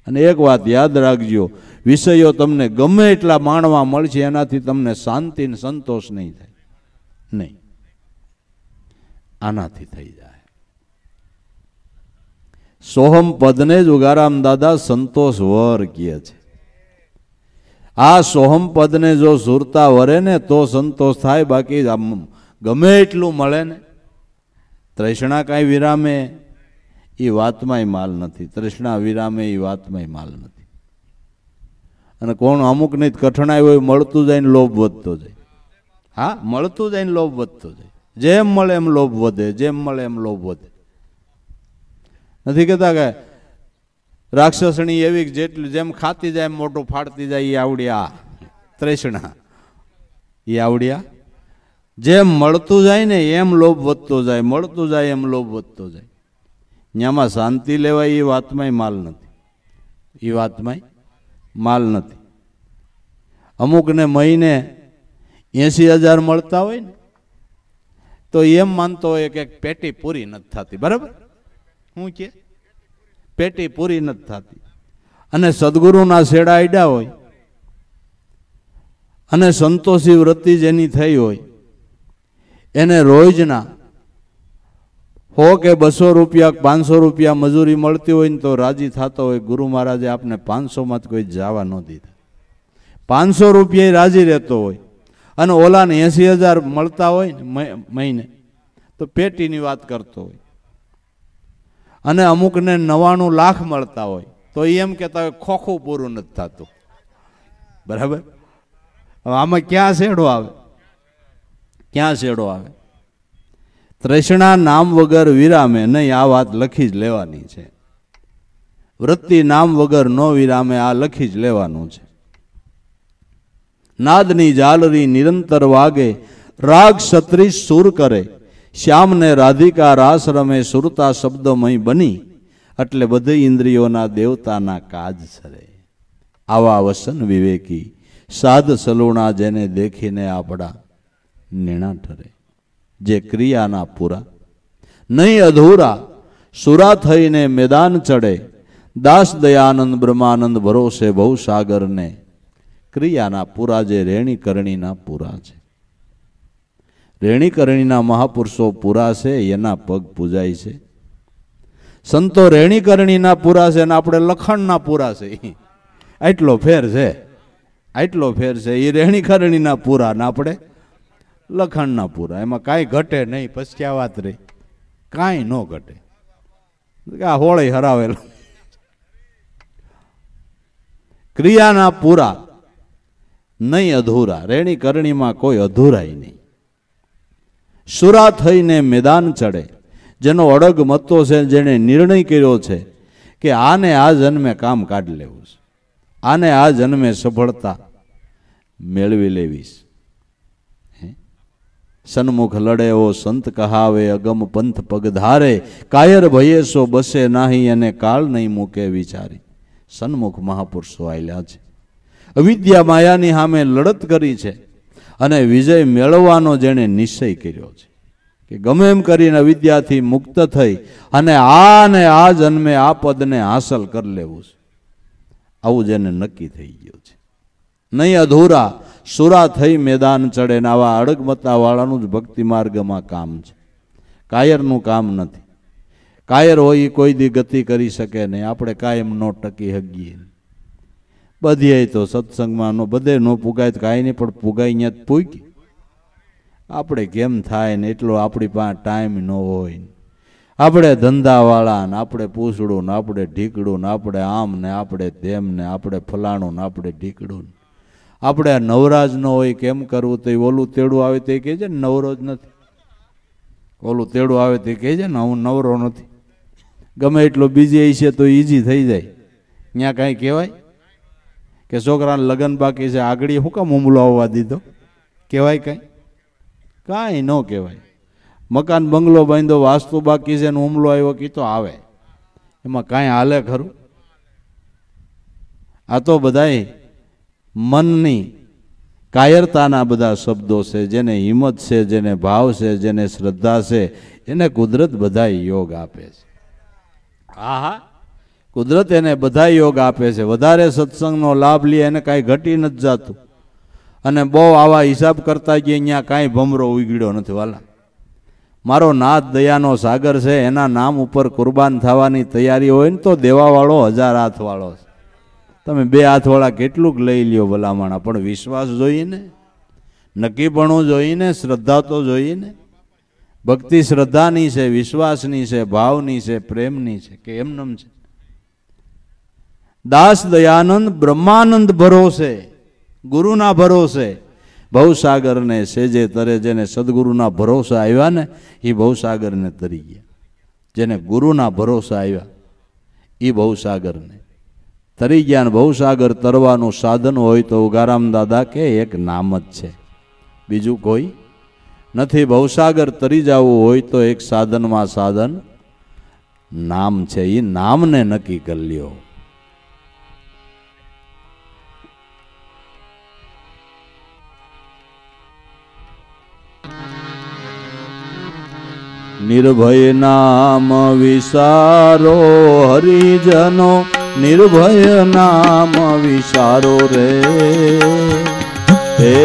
અને એક વાત યાદ રાખજો, વિષયો તમને ગમે એટલા માણવા મળશે, એનાથી તમને શાંતિ ને સંતોષ નહીં થાય. નહીં, આનાથી થઈ જાય. સોહમ પદને જ ઉગારામ દાદા સંતોષ વર કહે છે. આ સોહમ પદને જો સુરતા વરે ને તો સંતોષ થાય, બાકી ગમે એટલું મળે ને. તૃષ્ણા કાંઈ વિરામે એ વાતમાંય માલ નથી. તૃષ્ણા વિરામે એ વાતમાંય માલ નથી. અને કોણ અમુક નહીં કઠણાઈ હોય, મળતું જાય ને લોભ વધતો જાય. હા, મળતું જાય ને લોભ વધતો જાય. જેમ મળે એમ લોભ વધે, જેમ મળે એમ લોભ વધે. નથી કહેતા કે રાક્ષસણી એવી જેટલું જેમ ખાતી જાય એમ મોટું ફાડતી જાય, એ આવડ્યા તૃષ્ણા. એ આવડ્યા જેમ મળતું જાય ને એમ લોભ વધતો જાય, મળતું જાય એમ લોભ વધતો જાય. ત્યાંમાં શાંતિ લેવાય એ વાતમાંય માલ નથી. એ વાતમાંય માલ નથી. અમુકને મહિને 80,000 મળતા હોય ને તો એમ માનતો હોય કે પેટી પૂરી નથી થતી. બરાબર, શું કે પેટી પૂરી નથી થતી. અને સદગુરુના શેડા આડ્યા હોય અને સંતોષી વૃત્તિ જેની થઈ હોય, એને રોજના 100 કે 200 રૂપિયા 500 રૂપિયા મજૂરી મળતી હોય ને તો રાજી થતો હોય. ગુરુ મહારાજે આપને 500 કોઈ જવા ન દીધા. 500 રૂપિયા રાજી રહેતો હોય અને ઓલાને 80,000 મળતા હોય ને મહિને તો પેટીની વાત કરતો હોય. અને અમુકને 99 લાખ મળતા હોય તો એમ કહેતા હોય ખોખું પૂરું નથી થતું. બરાબર, હવે આમાં ક્યાં શેડો આવે? ક્યાં શેડો આવે? તૃષ્ણા નામ વગર વિરામે નહીં, આ વાત લખી જ લેવાની છે. વૃત્તિ નામ વગર ન વિરામે, આ લખી જ લેવાનું છે. નાદની ઝાલરી નિરંતર વાગે, રાગ 36 સુર કરે, શ્યામ ને રાધિકા રાસ રમે, સુરતા શબ્દમય બની, એટલે બધી ઇન્દ્રિયોના દેવતાના કાજ સરે. આવા વસન વિવેકી સાધ સલુણા, જેને દેખીને આપણા નિણા ઠરે. જે ક્રિયાના પૂરા નહીં અધૂરા, સુરા થઈને મેદાન ચડે, દાસ દયાનંદ બ્રહ્માનંદ ભરોસે ભવસાગરને. ક્રિયાના પૂરા જે રેણી કરણીના પૂરા છે. રેણી કરણીના મહાપુરુષો પૂરા છે, એના પગ પૂજાય છે. સંતો રેણી કરણીના પૂરા છે અને આપણે લખણના પૂરા છે. આટલો ફેર છે, આટલો ફેર છે. એ રેણી કરણીના પૂરા ને આપણે લખણના પૂરા. એમાં કાંઈ ઘટે નહીં, પછી આ વાત રહી, કાંઈ ન ઘટે. આ હોળે હરાવેલો. ક્રિયાના પૂરા નહીં અધૂરા, રેણી કરણીમાં કોઈ અધૂરાય નહીં. સુરા થઈને મેદાન ચડે, જેનો અડગ મતો છે, જેને નિર્ણય કર્યો છે કે આને આ જન્મે કામ કાઢી લેવું છે, આને આ જન્મે સફળતા મેળવી લેવીશ. સન્મુખ લડે ઓ સંત કહાવે, અગમ પંથ પગ ધારે, કાયર ભયે સો બસે નાહી, અને કાળ નહીં મૂકે વિચારી. સન્મુખ મહાપુરુષો આલ્યા છે. અવિદ્યા માયાની સામે લડત કરી છે અને વિજય મેળવવાનો જેણે નિશ્ચય કર્યો છે કે ગમે એમ કરીને અવિદ્યાથી મુક્ત થઈ અને આ જન્મે આ પદને હાંસલ કરી લેવું છે, આવું જેને નક્કી થઈ ગયું છે. નહીં અધૂરા, સુરા થઈ મેદાન ચડે. ને આવા અડગમતાવાળાનું જ ભક્તિ માર્ગમાં કામ છે, કાયરનું કામ નથી. કાયર હોય એ કોઈ દી ગતિ કરી શકે નહીં. આપણે કાયમ નો ટકી હગીએ. બધે તો સત્સંગમાં બધે ન પુગાય તો કાંઈ નહીં, પણ પુગાય ત્યાં જ પૂગી. આપણે કેમ થાય ને એટલો આપણી પાસે ટાઈમ ન હોય. આપણે ધંધાવાળા ને આપણે પૂછડું ને આપણે ઢીકડું ને આપણે આમ ને આપણે તેમ ને આપણે ફલાણું ને આપણે ઢીકડું, આપણે આ નવરાજ ન હોય કેમ કરવું? તો ઓલું તેડું આવે તે કહે છે ને નવરો જ નથી, ઓલું તેડું આવે તે કહે છે ને હું નવરો નથી. ગમે એટલો બીજી છે તો ઈઝી થઈ જાય. ત્યાં કાંઈ કહેવાય કે છોકરાને લગ્ન બાકી છે આગળ શું કામ હુમલો આવવા દીધો? કહેવાય કાંઈ? કાંઈ ન કહેવાય. મકાન બંગલો બાંધો વાસ્તુ બાકી છે ને હુમલો આવ્યો કે તો આવે, એમાં કાંઈ હાલે ખરું? આ તો બધાય મનની કાયરતાના બધા શબ્દો છે. જેને હિંમત છે, જેને ભાવ છે, જેને શ્રદ્ધા છે, એને કુદરત બધા યોગ આપે છે. હા હા, કુદરત એને બધા યોગ આપે છે. વધારે સત્સંગનો લાભ લે એને કાંઈ ઘટી નથી જાતું. અને બહુ આવા હિસાબ કરતા ગયા અહીંયા કાંઈ ભમરો ઉગડ્યો નથી. વાલા, મારો નાથ દયાનો સાગર છે, એના નામ ઉપર કુરબાન થવાની તૈયારી હોય ને તો દેવાવાળો 1000 હાથવાળો છે. તમે 2 હાથવાળા કેટલુંક લઈ લ્યો ભલામણા, પણ વિશ્વાસ જોઈને, નક્કીપણું જોઈને, શ્રદ્ધા તો જોઈને. ભક્તિ શ્રદ્ધાની છે, વિશ્વાસની છે, ભાવની છે, પ્રેમની છે કે એમનેમ છે? દાસ દયાનંદ બ્રહ્માનંદ ભરોસે, ગુરુના ભરોસે ભવસાગરને સેજે તરે. જેને સદગુરુના ભરોસા આવ્યા ને એ ભવસાગરને તરી ગયા. જેને ગુરુના ભરોસા આવ્યા એ ભવસાગરને તરી ગયા. ને ભવસાગર તરવાનું સાધન હોય તો ઉગારામ દાદા કે એક નામ જ છે, બીજું કોઈ નથી. ભવસાગર તરી જવું હોય તો એક સાધનમાં સાધન નામ છે. એ નામને નક્કી કરી લ્યો. નિર્ભય નામ વિસારો હરિજનો, નિર્ભય નામ વિસારો રે હે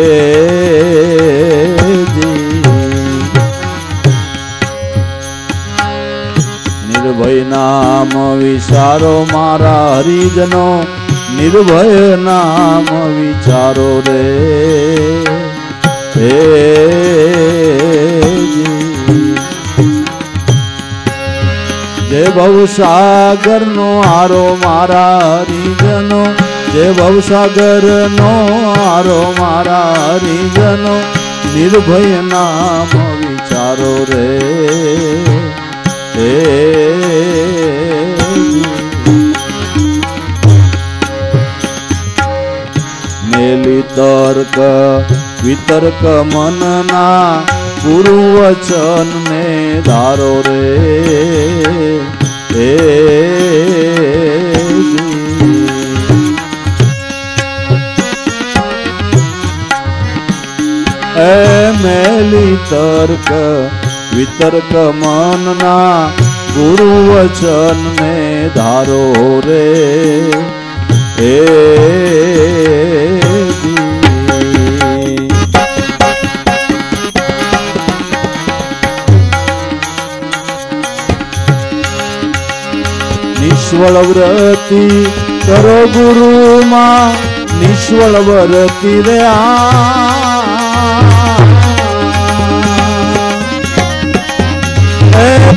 જી. નિર્ભય નામ વિસારો મારા હરિજનો, નિર્ભય નામ વિચારો રે હે જી. જય ભવસાગર નો આરો મારા હરિજનો, જય ભવસાગર નો આરો મારા હરિજનો, નિર્ભય નામ વિચારો રે હે. મેલી તર્ક વિતર્ક મનના ગુરુ વચન ને ધારો રે હે જી. એ મેલી તર્ક વિતર્ક મનના ગુરુ વચન ને ધારો રે હે જી. નિષ્ફળ વ્રતિ કરો ગુરુમાં, નિષ્ફળ વ્રતિ રે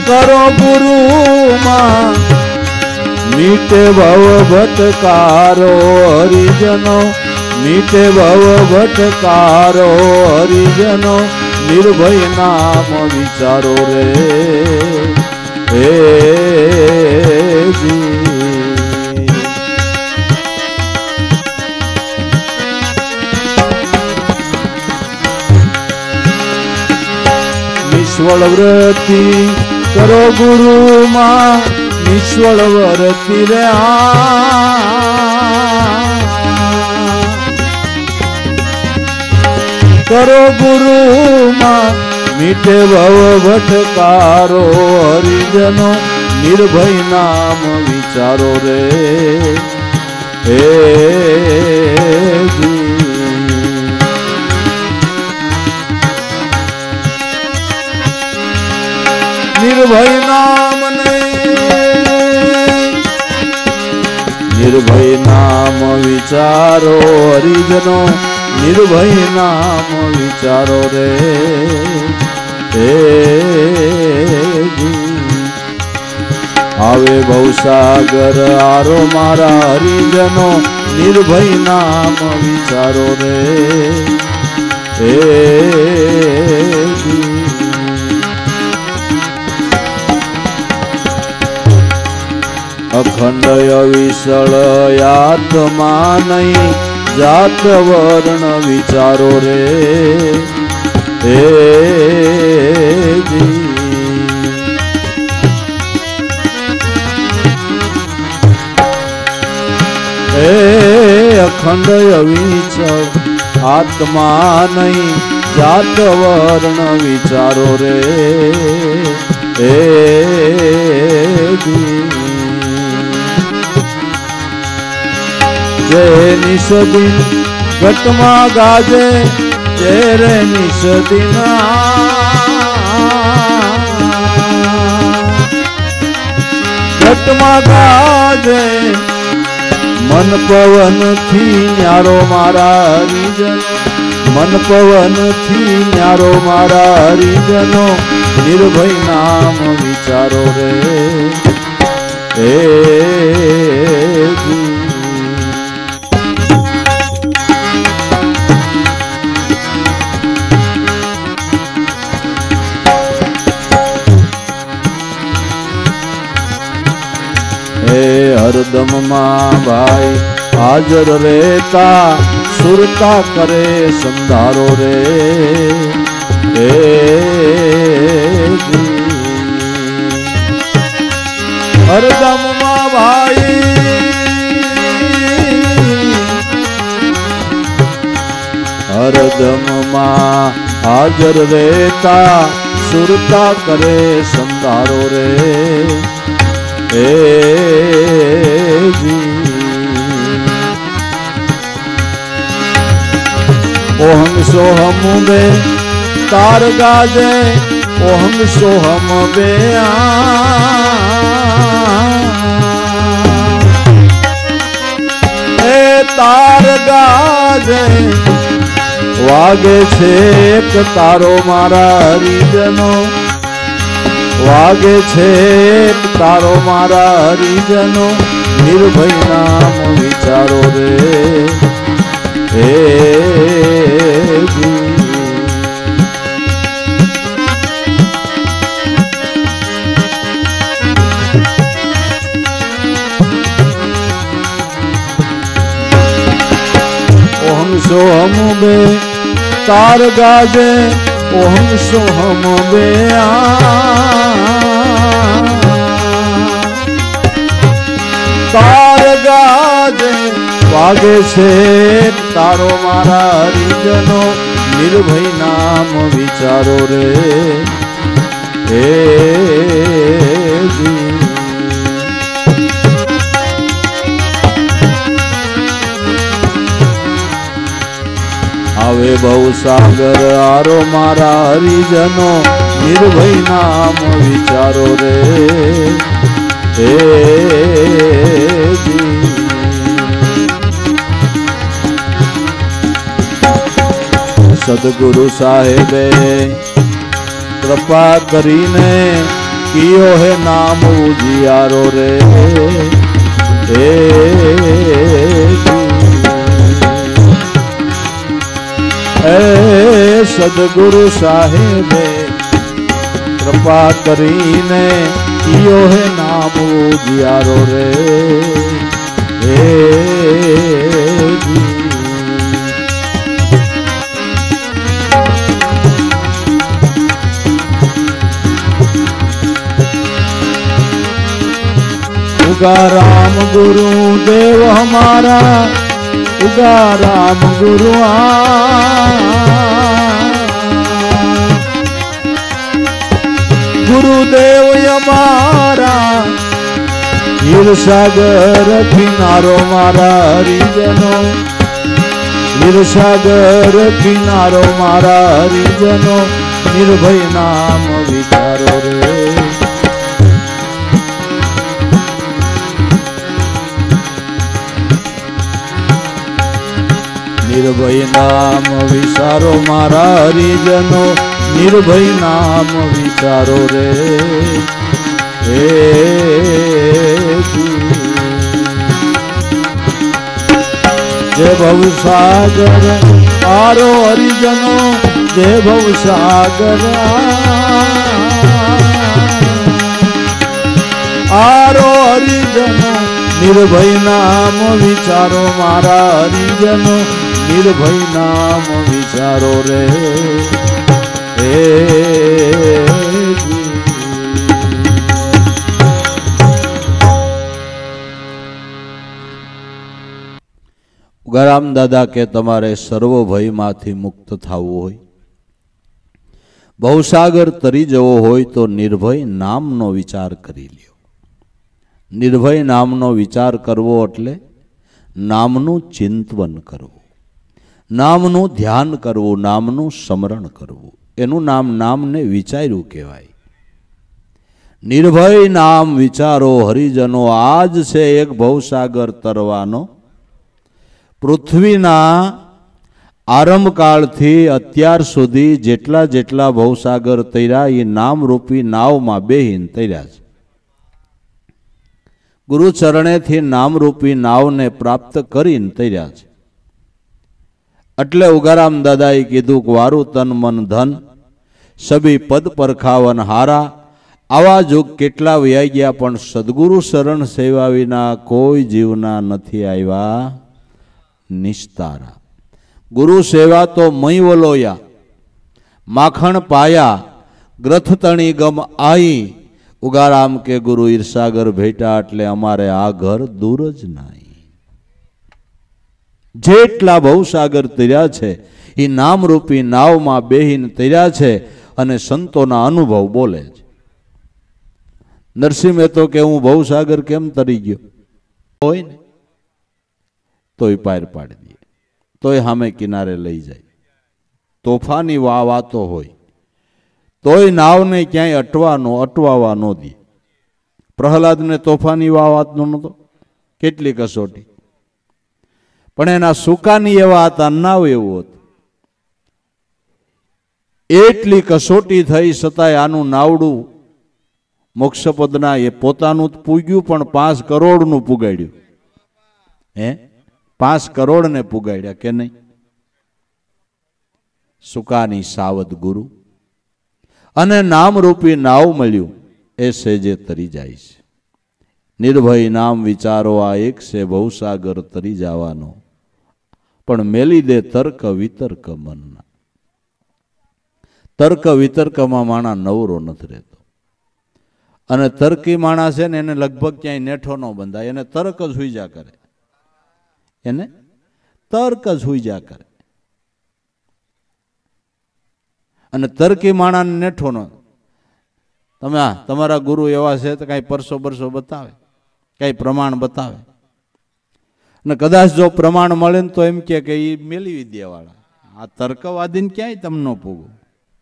કરો ગુરુમાં. મીટે ભવ ભટકારો હરિજનો, મીટે ભવ ભટકારો હરિજનો, નિર્ભય નામ વિચારો રે હે જી. નિષ્ફળ વ્રતિ કરો ગુરુમાં, નિષ્ફળ વ્રતિ રે કરો ગુરુમાં. મીઠે ભવ ભટકારો હરિજનો, નિર્ભય નામ વિચારો રે હે જી. નિર્ભય નામ ને નિર્ભય નામ વિચારો હરિજનો, નિર્ભય નામ વિચારો રે હે જી. આવે ભવસાગર આરો મારા હરિજનો નિર્ભય નામ વિચારો રે અખંડ અવિસળ આત્મા નહીં જાત વર્ણ વિચારો રે અખંડ અવિચળ આત્મા નહીં જાત વર્ણ વિચારો રે જય નિષદિન ઘટમાં ગાજે જય રે નિષદિન ઘટમાં ગાજે મન પવન થી ન્યારો મારા હરિજન મન પવન થી ન્યારો મારા હરિજનો નિર્ભય નામ વિચારો રે હરદમ માં ભાઈ હાજર રહેતા સુરતા કરે સંધારો રે હરદમ માં ભાઈ હરદમ માં હાજર રહેતા સુરતા કરે સંધારો રે ઓહમ સોહમ બે તાર ગાજે ઓહમ સોહમ બે તાર ગાજે વાગે છે એક તારો મારા હરિજનો વાગે છે તારો મારા હરિજનો નિર્ભય નામ વિચારો રે ઓહમ સોહમ બે તાર ગાજે ઓહમ સોહમ બે તાર ગાજે વાગે છે તારો મારા હરિજનો નિર્ભય નામ વિચારો રે આવે ભવસાગર આરો મારા હરિજનો નિર્ભય નામ વિચારો રે સદગુરુ સાહેબે કૃપા કરીને કિયો હે નામ ઉજિયારો રે સદગુરુ સાહેબે કૃપા કરીને કિયો હે નામ ઉજિયારો રે उगा राम गुरु देव हमारा उगा राम गुरु गुरुदेव हमारा हीर सागर किनारो मारा हरिजनो हीर सागर किनारो मारा हरिजनो निर्भय नाम विचारो रे निर्भय नाम विचारो मारा हरिजनो निर्भय नाम विचारो रे ભવસાગર આરો હરિજનો જય ભવસાગર આરો હરિજનો નિર્ભય નામ વિચારો મારા હરિજનો નિર્ભય નામ વિચારો રે ઉગારામ દાદા કે તમારે સર્વ ભયમાંથી મુક્ત થવું હોય, ભવસાગર તરી જવો હોય તો નિર્ભય નામનો વિચાર કરી લ્યો. નિર્ભય નામનો વિચાર કરવો એટલે નામનું ચિંતન કરવું, નામનું ધ્યાન કરવું, નામનું સ્મરણ કરવું. એનું નામ નામને વિચાર્યું કહેવાય. નિર્ભય નામ વિચારો હરિજનો. આજ છે એક ભવસાગર તરવાનો. પૃથ્વીના આરંભકાળથી અત્યાર સુધી જેટલા જેટલા ભવસાગર તર્યા એ નામરૂપી નાવમાં બેહીને તર્યા છે. ગુરુચરણેથી નામરૂપી નાવને પ્રાપ્ત કરીને તર્યા છે. એટલે ઉગારામ દાદાએ કીધું કે વારું તન મન ધન સભી પદ પરખાવન હારા. આવા જોગ કેટલા વ્યાઈ ગયા પણ સદગુરુ શરણ સેવા વિના કોઈ જીવના નથી આવ્યા નિસ્તારા. ગુરુ સેવા તો મય વલોયા માખણ પાયા ગ્રથ તણી ગમ આઈ. ઉગારામ કે ગુરુ ઈર્ષાગર ભેટા એટલે અમારે આ ઘર દૂર જ નહીં. જેટલા ભવસાગર તર્યા છે એ નામરૂપી નાવમાં બેહીને તર્યા છે અને સંતોના અનુભવ બોલે છે. નરસિંહ મહેતો કે હું ભવસાગર કેમ તરી ગયો હોય ને તોય પાર પાડી દે, તોય સામે કિનારે લઈ જાય. તોફાની વાતો હોય તોય નાવને ક્યાંય અટવાવા ન દે. પ્રહલાદને તોફાની વાતો નહોતો, કેટલી કસોટી, પણ એના સુકાની એવા હતા, નાવ એવું હતું. એટલી કસોટી થઈ છતાંય આનું નાવડું મોક્ષપદના એ પોતાનું પૂગ્યું પણ 5 કરોડનું પુગાડ્યું. 5 કરોડને પુગાડ્યા કે નહીં? સુકાની સાવધ ગુરુ અને નામરૂપી નાવ મળ્યું એ સેજે તરી જાય છે. નિર્ભય નામ વિચારો આ એક છે ભવસાગર તરી જવાનો. પણ મેલી દે તર્ક વિતર્ક મનના. તર્ક વિતર્કમાં માણા નવરો નથી રહેતો. અને તર્કી માણસ છે ને એને લગભગ ક્યાંય નેઠો ન બંધાય. એને તર્ક જ હુઈજા કરે, એને તર્ક જ હુઈજા કરે. અને તર્કી માણાને નેઠો ન. તમે તમારા ગુરુ એવા છે તો કાંઈ પરસો બતાવે, કાંઈ પ્રમાણ બતાવે, અને કદાચ જો પ્રમાણ મળે ને તો એમ કે એ મેળવી દેવાળા. આ તર્કવાદીને ક્યાંય તમે ન પૂગો,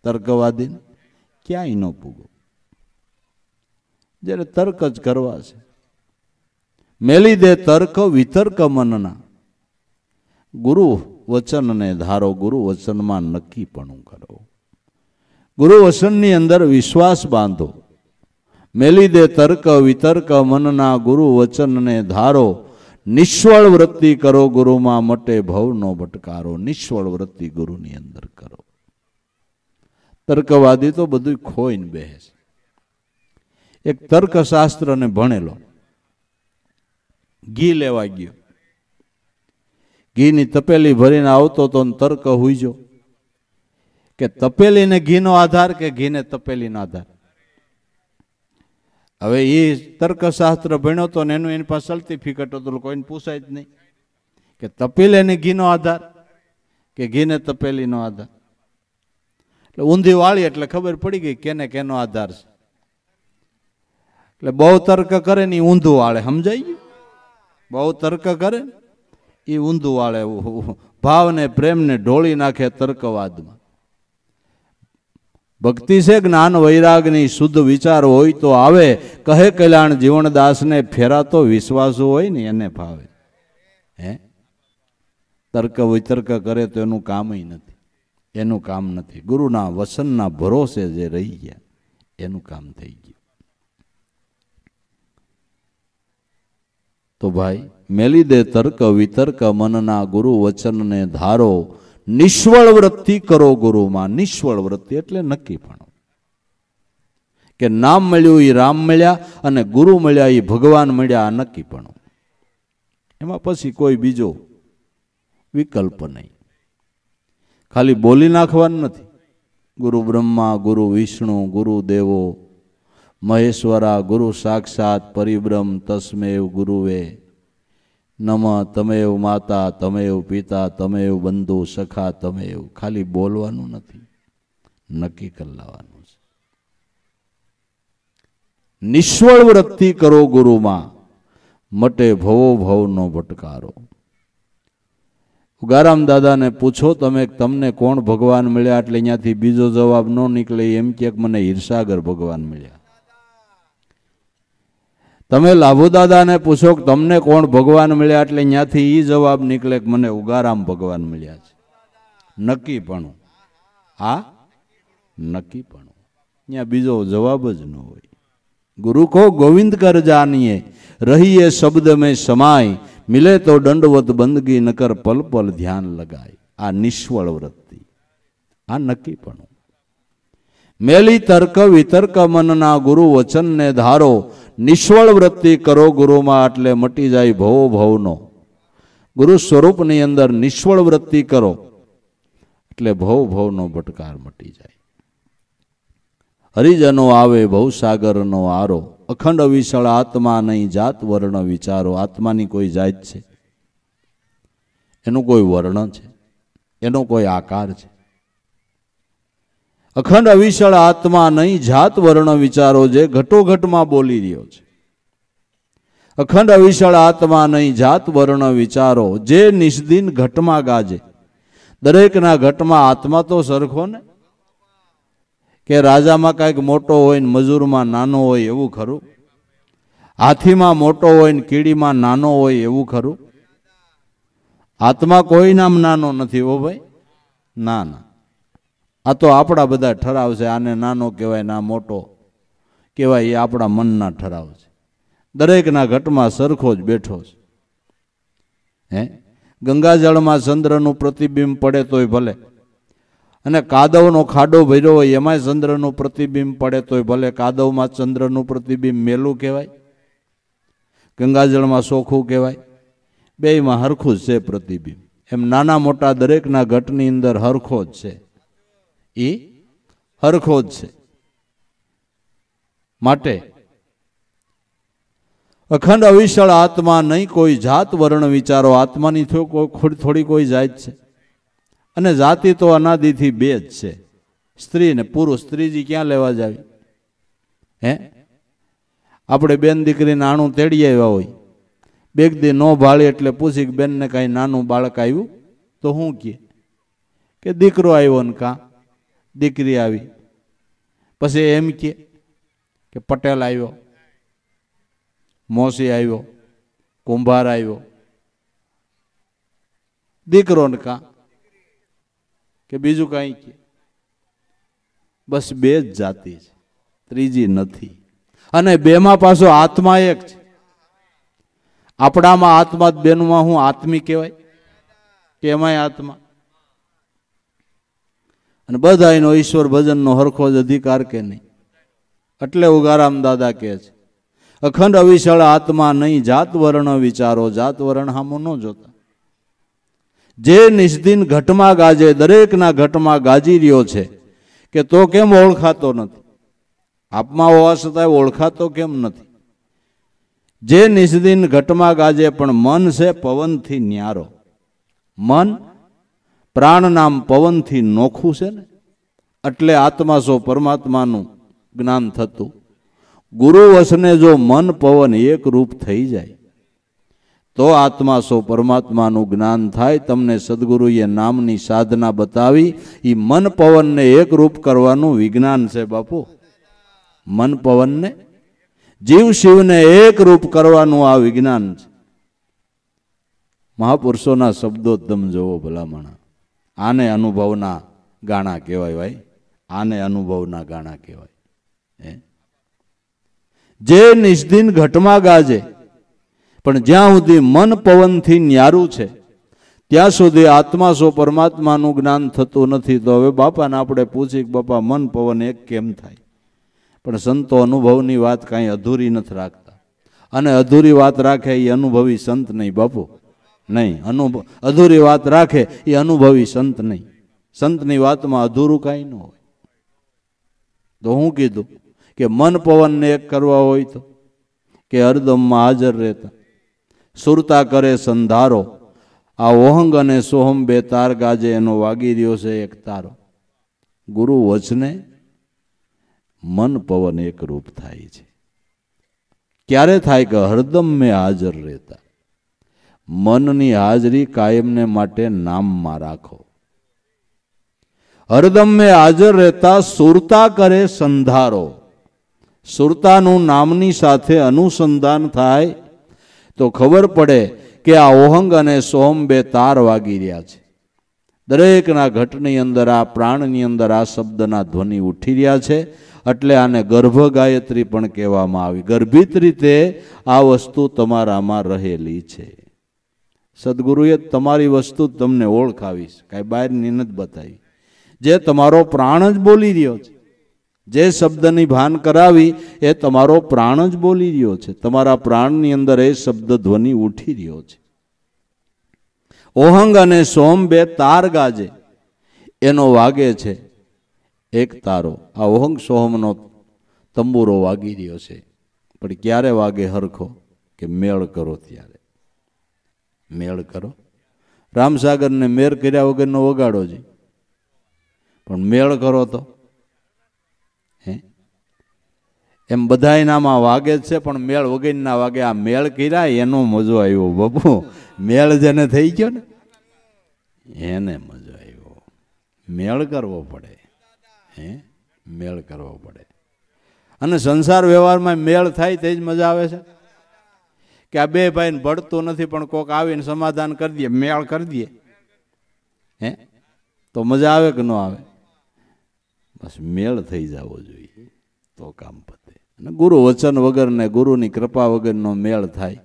તર્કવાદીને ક્યાંય ન પૂગો. જ્યારે તર્ક જ કરવા છે. મેલી દે તર્ક વિતર્ક મનના. ગુરુ વચનને ધારો, ગુરુ વચનમાં નક્કીપણું કરો, ગુરુ વચનની અંદર વિશ્વાસ બાંધો. મેલી દે તર્ક વિતર્ક મનના, ગુરુ વચનને ધારો. નિષ્ફળ વૃત્તિ કરો, ગુરુમાં મટે ભવનો ભટકારો. નિષ્ફળ વૃત્તિ ગુરુની અંદર કરો. તર્કવાદી તો બધું ખોઈને બેસે. એક તર્કશાસ્ત્રને ભણેલો ઘી લેવા ગયો, ઘીની તપેલી ભરીને આવતો તો તર્ક હુઈજો કે તપેલીને ઘીનો આધાર કે ઘીને તપેલીનો આધાર. હવે એ તર્કશાસ્ત્ર ભણ્યો તો ને એની પાસે સર્ટિફિકેટ હતું, કોઈને પૂછાય જ નહીં કે તપેલીને ઘીનો આધાર કે ઘીને તપેલીનો આધાર. એટલે ઊંધી વાળી એટલે ખબર પડી ગઈ કેને કેનો આધાર છે. એટલે બહુ તર્ક કરે ને એ ઊંધું વાળે, સમજાઈ ગયું? બહુ તર્ક કરે એ ઊંધું વાળે, ભાવને પ્રેમને ઢોળી નાખે તર્કવાદમાં. ભક્તિ છે જ્ઞાન વૈરાગની, શુદ્ધ વિચાર હોય તો આવે. કહે કલ્યાણ જીવનદાસને ફેરાતો વિશ્વાસુ હોય ને એને ભાવે. તર્ક વિતર્ક કરે તો એનું કામ નથી, એનું કામ નથી. ગુરુના વસનના ભરોસે જે રહી ગયા એનું કામ થઈ ગયું. તો ભાઈ મેલી દે તર્ક વિતર્ક મનના ગુરુ વચનને ધારો, નિષ્ફળ વૃત્તિ કરો ગુરુમાં. નિષ્ફળ વૃત્તિ એટલે નક્કી પણ કે નામ મળ્યું એ રામ મળ્યા અને ગુરુ મળ્યા એ ભગવાન મળ્યા, આ નક્કી પણ. એમાં પછી કોઈ બીજો વિકલ્પ નહીં. ખાલી બોલી નાખવાનું નથી. ગુરુ બ્રહ્મા ગુરુ વિષ્ણુ ગુરુ દેવો મહેશ્વરા ગુરુ સાક્ષાત પરિબ્રહ્મ તસ્મેવ ગુરુવે નમ તમેવ માતા તમેવ પિતા તમેવ બંધુ સખા તમેવ. ખાલી બોલવાનું નથી, નક્કી કરી લાવવાનું છે. નિષ્ફળ વૃત્તિ કરો ગુરુમાં, મટે ભવો ભવનો ભટકારો. ઉગારામ દાદાને પૂછો તમે તમને કોણ ભગવાન મળ્યા, એટલે અહીંયાથી બીજો જવાબ ન નીકળે એમ કે મને હીરસાગર ભગવાન મળ્યા. તમે લાભુ દાદાને પૂછો કે તમને કોણ ભગવાન મળ્યા, એટલે અહીંયાથી એ જવાબ નીકળે કે મને ઉગારામ ભગવાન મળ્યા છે. નક્કી પણ, આ નક્કી પણ, અહીંયા બીજો જવાબ જ ન હોય. गुरु को गोविंद कर जानिए, रहिए शब्द में समाय, मिले तो दंडवत बंदगी न कर पल पल ध्यान लगाए. आ निष्फळ वृत्ति, आ नक्की पण. मेली तर्क वितर्क मनना गुरु वचन ने धारो, निष्फळ वृत्ति करो गुरु में એટલે મટી જાય ભવો ભવનો. ગુરુ સ્વરૂપની અંદર નિષ્ફળ વૃત્તિ કરો એટલે ભવ ભવનો ભટકાર મટી જાય. હરિજનો આવે ભવસાગરનો આરો, અખંડ વિશાળ આત્મા નહીં જાત વર્ણ વિચારો. આત્માની કોઈ જાત છે, એનું કોઈ વર્ણ છે, એનો કોઈ આકાર છે. અખંડ અવિશાળ આત્મા નહીં જાત વર્ણ વિચારો, જે ઘટોઘટમાં બોલી રહ્યો છે. અખંડ અવિશાળ આત્મા નહીં જાત વર્ણ વિચારો, જે નિષ્દિન ઘટમાં ગાજે. દરેકના ઘટમાં આત્મા તો સરખો ને, કે રાજામાં કાંઈક મોટો હોય ને મજૂરમાં નાનો હોય એવું ખરું? હાથીમાં મોટો હોય ને કીડીમાં નાનો હોય એવું ખરું? આત્મા કોઈ નામ નાનો નથી હો ભાઈ, ના ના. આ તો આપણા બધા ઠરાવ છે. આને નાનો કહેવાય ના મોટો કહેવાય, એ આપણા મનના ઠરાવ છે. દરેકના ઘટમાં સરખો જ બેઠો છે. હે, ગંગાજળમાં ચંદ્રનું પ્રતિબિંબ પડે તોય ભલે, અને કાદવનો ખાડો ભર્યો હોય એમાં ચંદ્રનું પ્રતિબિંબ પડે તોય ભલે. કાદવમાં ચંદ્રનું પ્રતિબિંબ મેલું કહેવાય, ગંગાજળમાં ચોખ્ખું કહેવાય. બેયમાં હરખું જ છે પ્રતિબિંબ. એમ નાના મોટા દરેકના ઘટની અંદર હરખો જ છે, એ હરખો જ છે. માટે અખંડ અવિશાળ આત્મા નહીં કોઈ જાત વર્ણ વિચારો. આત્માની થોડી કોઈ જાત છે, અને જાતિ તો અનાદિથી બે જ છે, સ્ત્રી ને પુરુષ. ત્રીજી ક્યાં લેવા જાવી? હે, આપણે બેન દીકરીને નાનું તેડી આવ્યા હોય, બેગ દી નો ભાળી એટલે પૂછી કે બેનને કાંઈ નાનું બાળક આવ્યું તો શું કે દીકરો આવ્યો ને કાં દીકરી આવી. પછી એમ કે પટેલ આવ્યો, મોસી આવ્યો, કુંભાર આવ્યો, દીકરો ને કાં કે બીજું કાંઈ કે. બસ બે જ જાતિ છે, ત્રીજી નથી. અને બેમાં પાછો આત્મા એક છે. આપણામાં આત્મા, બેનમાં હું આત્મી કહેવાય કે એમાંય આત્મા. અને બધાયનો ઈશ્વર ભજનનો હરખો જ અધિકાર કે નહીં. એટલે ઉગારામ દાદા કહે છે અખંડ અવિશાળ આત્મા નહીં જાત વર્ણ વિચારો. જાત વર્ણ હામો ન જોતા. જે નિષ્દિન ઘટમાં ગાજે, દરેકના ઘટમાં ગાજી રહ્યો છે, કે તો કેમ ઓળખાતો નથી? આપમાં હોવા છતાં ઓળખાતો કેમ નથી? જે નિષ્દિન ઘટમાં ગાજે, પણ મન છે પવનથી ન્યારો. મન પ્રાણ નામ પવનથી નોખું છે ને, એટલે આત્મા સો પરમાત્માનું જ્ઞાન થતું. ગુરુ વસને જો મન પવન એક રૂપ થઈ જાય તો આત્મા સો પરમાત્માનું જ્ઞાન થાય. તમને સદગુરુએ નામની સાધના બતાવી. એ મન પવનને એક રૂપ કરવાનું વિજ્ઞાન છે બાપુ. મન પવનને, જીવ શિવને એક રૂપ કરવાનું આ વિજ્ઞાન છે. મહાપુરુષોના શબ્દો તમે જોવો ભલામણા. આને અનુભવના ગાણા કહેવાય ભાઈ, આને અનુભવના ગાણા કહેવાય. જે નિષ્દિન ઘટમાં ગાજે, પણ જ્યાં સુધી મન પવનથી ન્યારું છે ત્યાં સુધી આત્મા સો પરમાત્માનું જ્ઞાન થતું નથી. તો હવે બાપાને આપણે પૂછી કે બાપા મન પવન એક કેમ થાય? પણ સંતો અનુભવની વાત કાંઈ અધૂરી નથી રાખતા, અને અધૂરી વાત રાખે એ અનુભવી સંત નહીં બાપુ, નહીં. અધૂરી વાત રાખે એ અનુભવી સંત નહીં. સંતની વાતમાં અધૂરું કાંઈ ન હોય. તો હું કીધું કે મન પવનને એક કરવા હોય તો કે હરદમમાં હાજર રહેતા સુરતા કરે સંધારો, આ ઓહંગ અને સોહમ બે તાર ગાજે એનો વાગી રહ્યો છે એક તારો. ગુરુ વચને મન પવન એક રૂપ થાય છે. ક્યારે થાય કે હરદમ મેં હાજર રહેતા. મનની હાજરી કાયમને માટે નામમાં રાખો. હરદમ મેં હાજર રહેતા સુરતા કરે સંધારો. સુરતાનું નામની સાથે અનુસંધાન થાય તો ખબર પડે કે આ ઓહંગ અને સોમ બે તાર વાગી રહ્યા છે. દરેકના ઘટની અંદર, આ પ્રાણની અંદર આ શબ્દના ધ્વનિ ઉઠી રહ્યા છે. એટલે આને ગર્ભ ગાયત્રી પણ કહેવામાં આવી. ગર્ભિત રીતે આ વસ્તુ તમારામાં રહેલી છે. સદગુરુએ તમારી વસ્તુ તમને ઓળખાવીશ, કાંઈ બહારની નથી બતાવી. જે તમારો પ્રાણ જ બોલી રહ્યો છે, જે શબ્દની ભાન કરાવી એ તમારો પ્રાણ જ બોલી રહ્યો છે. તમારા પ્રાણની અંદર એ શબ્દ ધ્વનિ ઉઠી રહ્યો છે. ઓહંગ અને સોમ બે તાર ગાજે એનો વાગે છે એક તારો. આ ઓહંગ સોહમનો તંબુરો વાગી રહ્યો છે. પણ ક્યારે વાગે હરખો? કે મેળ કરો ત્યારે. મેળ કરો. રામસાગરને મેર કર્યા વગરનો વગાડો છે, પણ મેળ કરો તો એમ બધા એનામાં વાગે જ છે, પણ મેળ વગરના વાગે. આ મેળ કર્યા એનો મજો આવ્યો બાપુ. મેળ જેને થઈ ગયો ને એને મજો આવ્યો. મેળ કરવો પડે, મેળ કરવો પડે. અને સંસાર વ્યવહારમાં મેળ થાય તે જ મજા આવે છે. કે આ બે ભાઈને ભળતું નથી પણ કોક આવીને સમાધાન કરી દે, મેળ કરી દે, તો મજા આવે કે ન આવે? બસ મેળ થઈ જવો જોઈએ તો કામ પતે. અને ગુરુ વચન વગર ને ગુરુની કૃપા વગરનો મેળ થાય.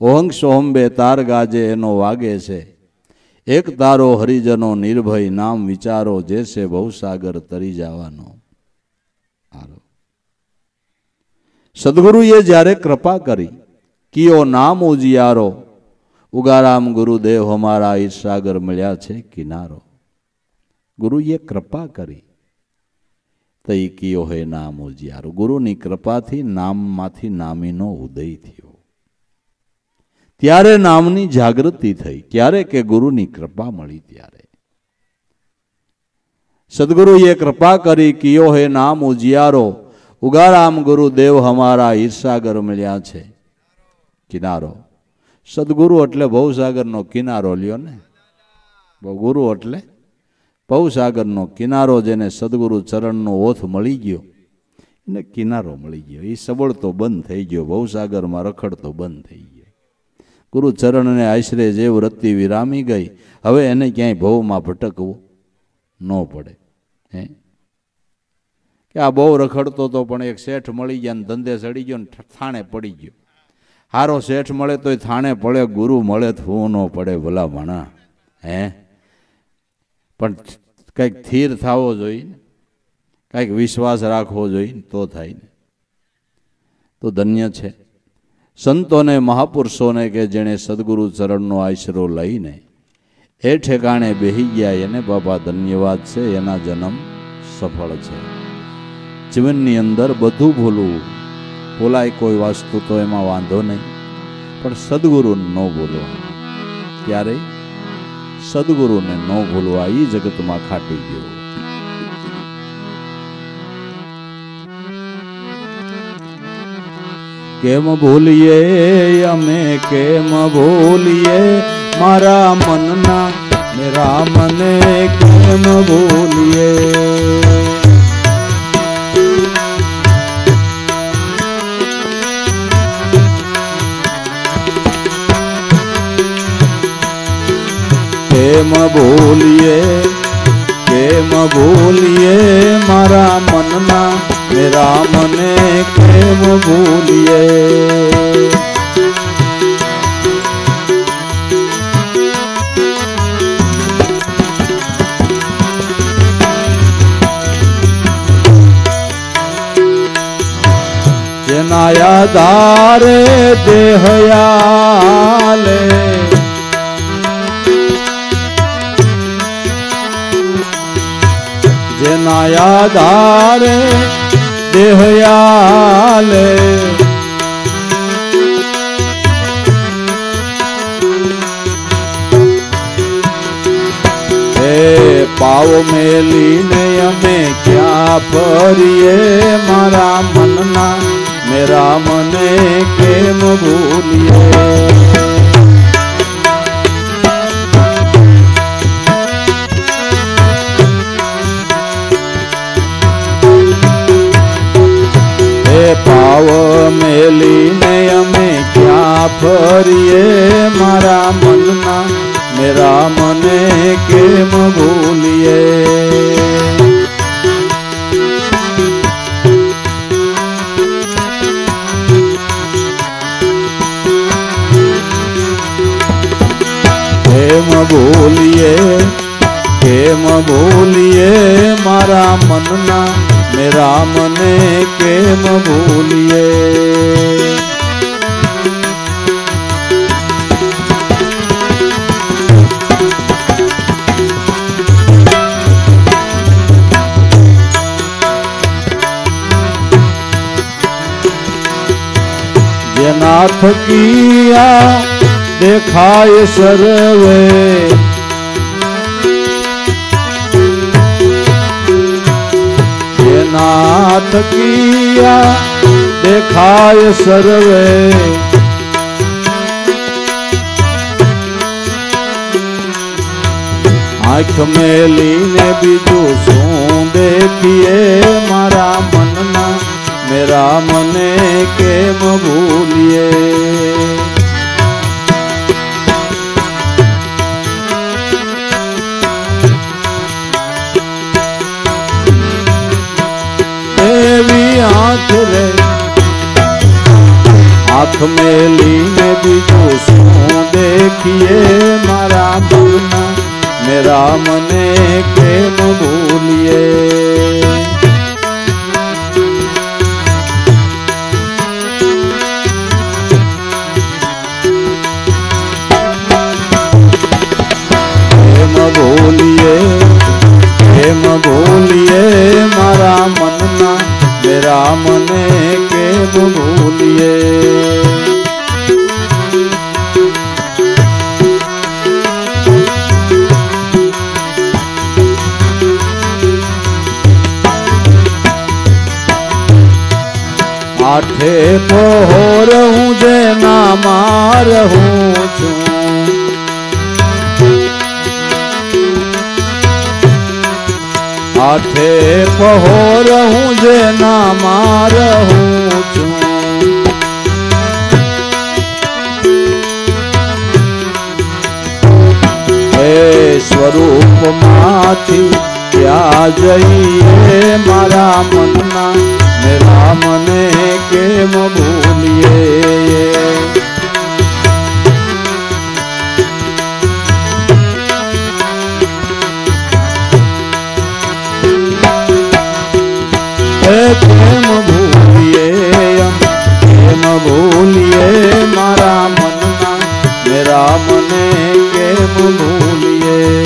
ઓહંગ સોહમ બે તાર ગાજે એનો વાગે છે એક તારો. હરિજનો નિર્ભય નામ વિચારો, જે છે ભવસાગર તરી જવાનો. સદગુરુએ જ્યારે કૃપા કરી, કિયો નામ ઉજિયારો, ઉગારામ ગુરુદેવ હમારા ઈર્ષાગર મળ્યા છે કિનારો. ગુરુએ કૃપા કરી તઈ કિયો હે નામ ઉજિયારો. ગુરુની કૃપાથી નામમાંથી નામીનો ઉદય થયો. ત્યારે નામની જાગૃતિ થઈ. ક્યારે? કે ગુરુની કૃપા મળી ત્યારે. સદગુરુએ કૃપા કરી, કિયો હે નામ ઉજિયારો, ઉગારામ ગુરુદેવ હમારા ઈર્ષાગર મળ્યા છે કિનારો. સદગુરુ એટલે ભવસાગરનો કિનારો લ્યો ને. ગુરુ એટલે ભવસાગરનો કિનારો. જેને સદગુરુ ચરણનો ઓથ મળી ગયો એને કિનારો મળી ગયો. એ સબળતો બંધ થઈ ગયો, ભવસાગરમાં રખડતો બંધ થઈ ગયો. ગુરુ ચરણને આશરે જે વૃત્તિ વિરામી ગઈ, હવે એને ક્યાંય ભવમાં ભટકવું ન પડે. કે આ બહુ રખડતો હતો પણ એક શેઠ મળી ગયા ને ધંધે ચડી ગયો ને થાણે પડી ગયો. હારો શેઠ મળે તોય થાણે પડે, ગુરુ મળે તો હું ન પડે ભલા ભણા. પણ કંઈક સ્થિર થવો જોઈએ ને, કંઈક વિશ્વાસ રાખવો જોઈએ તો થાય ને. તો ધન્ય છે સંતોને, મહાપુરુષોને કે જેણે સદગુરુ ચરણનો આશરો લઈને એ ઠેકાણે બેહી ગયા. એને બાપા ધન્યવાદ છે, એના જન્મ સફળ છે. જીવનની અંદર બધું ભૂલવું ભૂલાય, કોઈ વસ્તુ તો એમાં વાંધો નહીં, પણ સદગુરુને ન ભૂલવા. ક્યારેય સદગુરુને ન ભૂલવા. એ જગતમાં ખાટી ગયો. કેમ ભૂલીએ અમે, કેમ ભૂલીએ મારા મનના મેરા મને, કેમ ભૂલીએ. કેમ ભૂલીએ, કેમ ભૂલીએ મારા મનના મેરા મને, કેમ ભૂલીએ. આધારે દેહયાલે જેના આધારે દેહયાલે પાવ મેલીને અમે ક્યાં ફરીએ મારા મનના મેરા મને કેમ ભૂલીએ પાવ મેલીને અમે ક્યાં ફરીએ મારા મનના મેરા મને કેમ ભૂલીએ કેમ ભૂલીએ મારા મનના મેરા મને કેમ ભૂલીએ જેના થકિયા દેખાય સર્વે જેના થકિયા દેખાય સર્વે આંખ મેલીને બીજું શું દેખીએ મારા મનના મેરા મને કેમ ભૂલીએ એવી આંખ રે આંખ મેલીને બીજું શું દેખીએ મારા મનના મેરા મને કેમ ભૂલીએ ભૂલીએ મારા મનના મેરા મને કેમ ભૂલીએ આઠે પહોર હું જેના માર હું છું આઠે પહોર હું જેના માર હું છું હે સ્વરૂપમાંથી ક્યાં જઈએ મારા મનના મેરા મને કેમ ભૂલીએ કેમ ભૂલીએ મારા મનના મેરા મને કેમ ભૂલીએ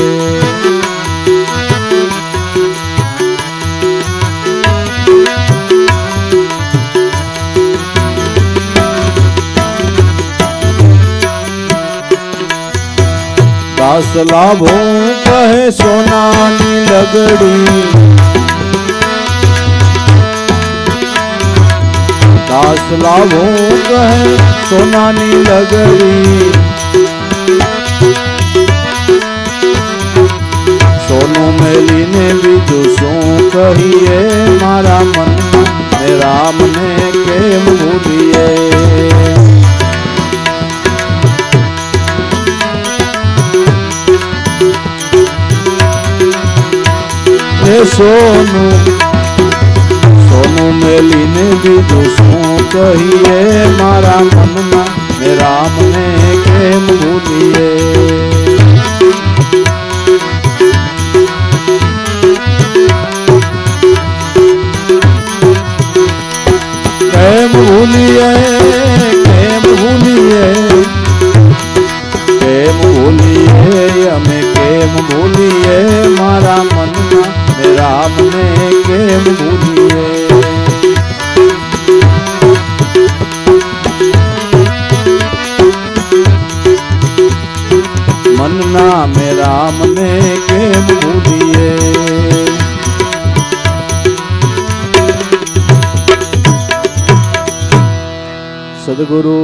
દાસ લાભો કહે સોનાની લગડી દાસ લાભો કહે સોનાની લગડી સોનું મેલીને બીજું શું કહીએ મારા મનમાં મેરા મને કેમ ભૂલીએ સોનું મેલીને બીજું શું કહીએ મારા મનમાં મેરા મને કેમ ભૂલીએ કેમ ભૂલીએ સદગુરુ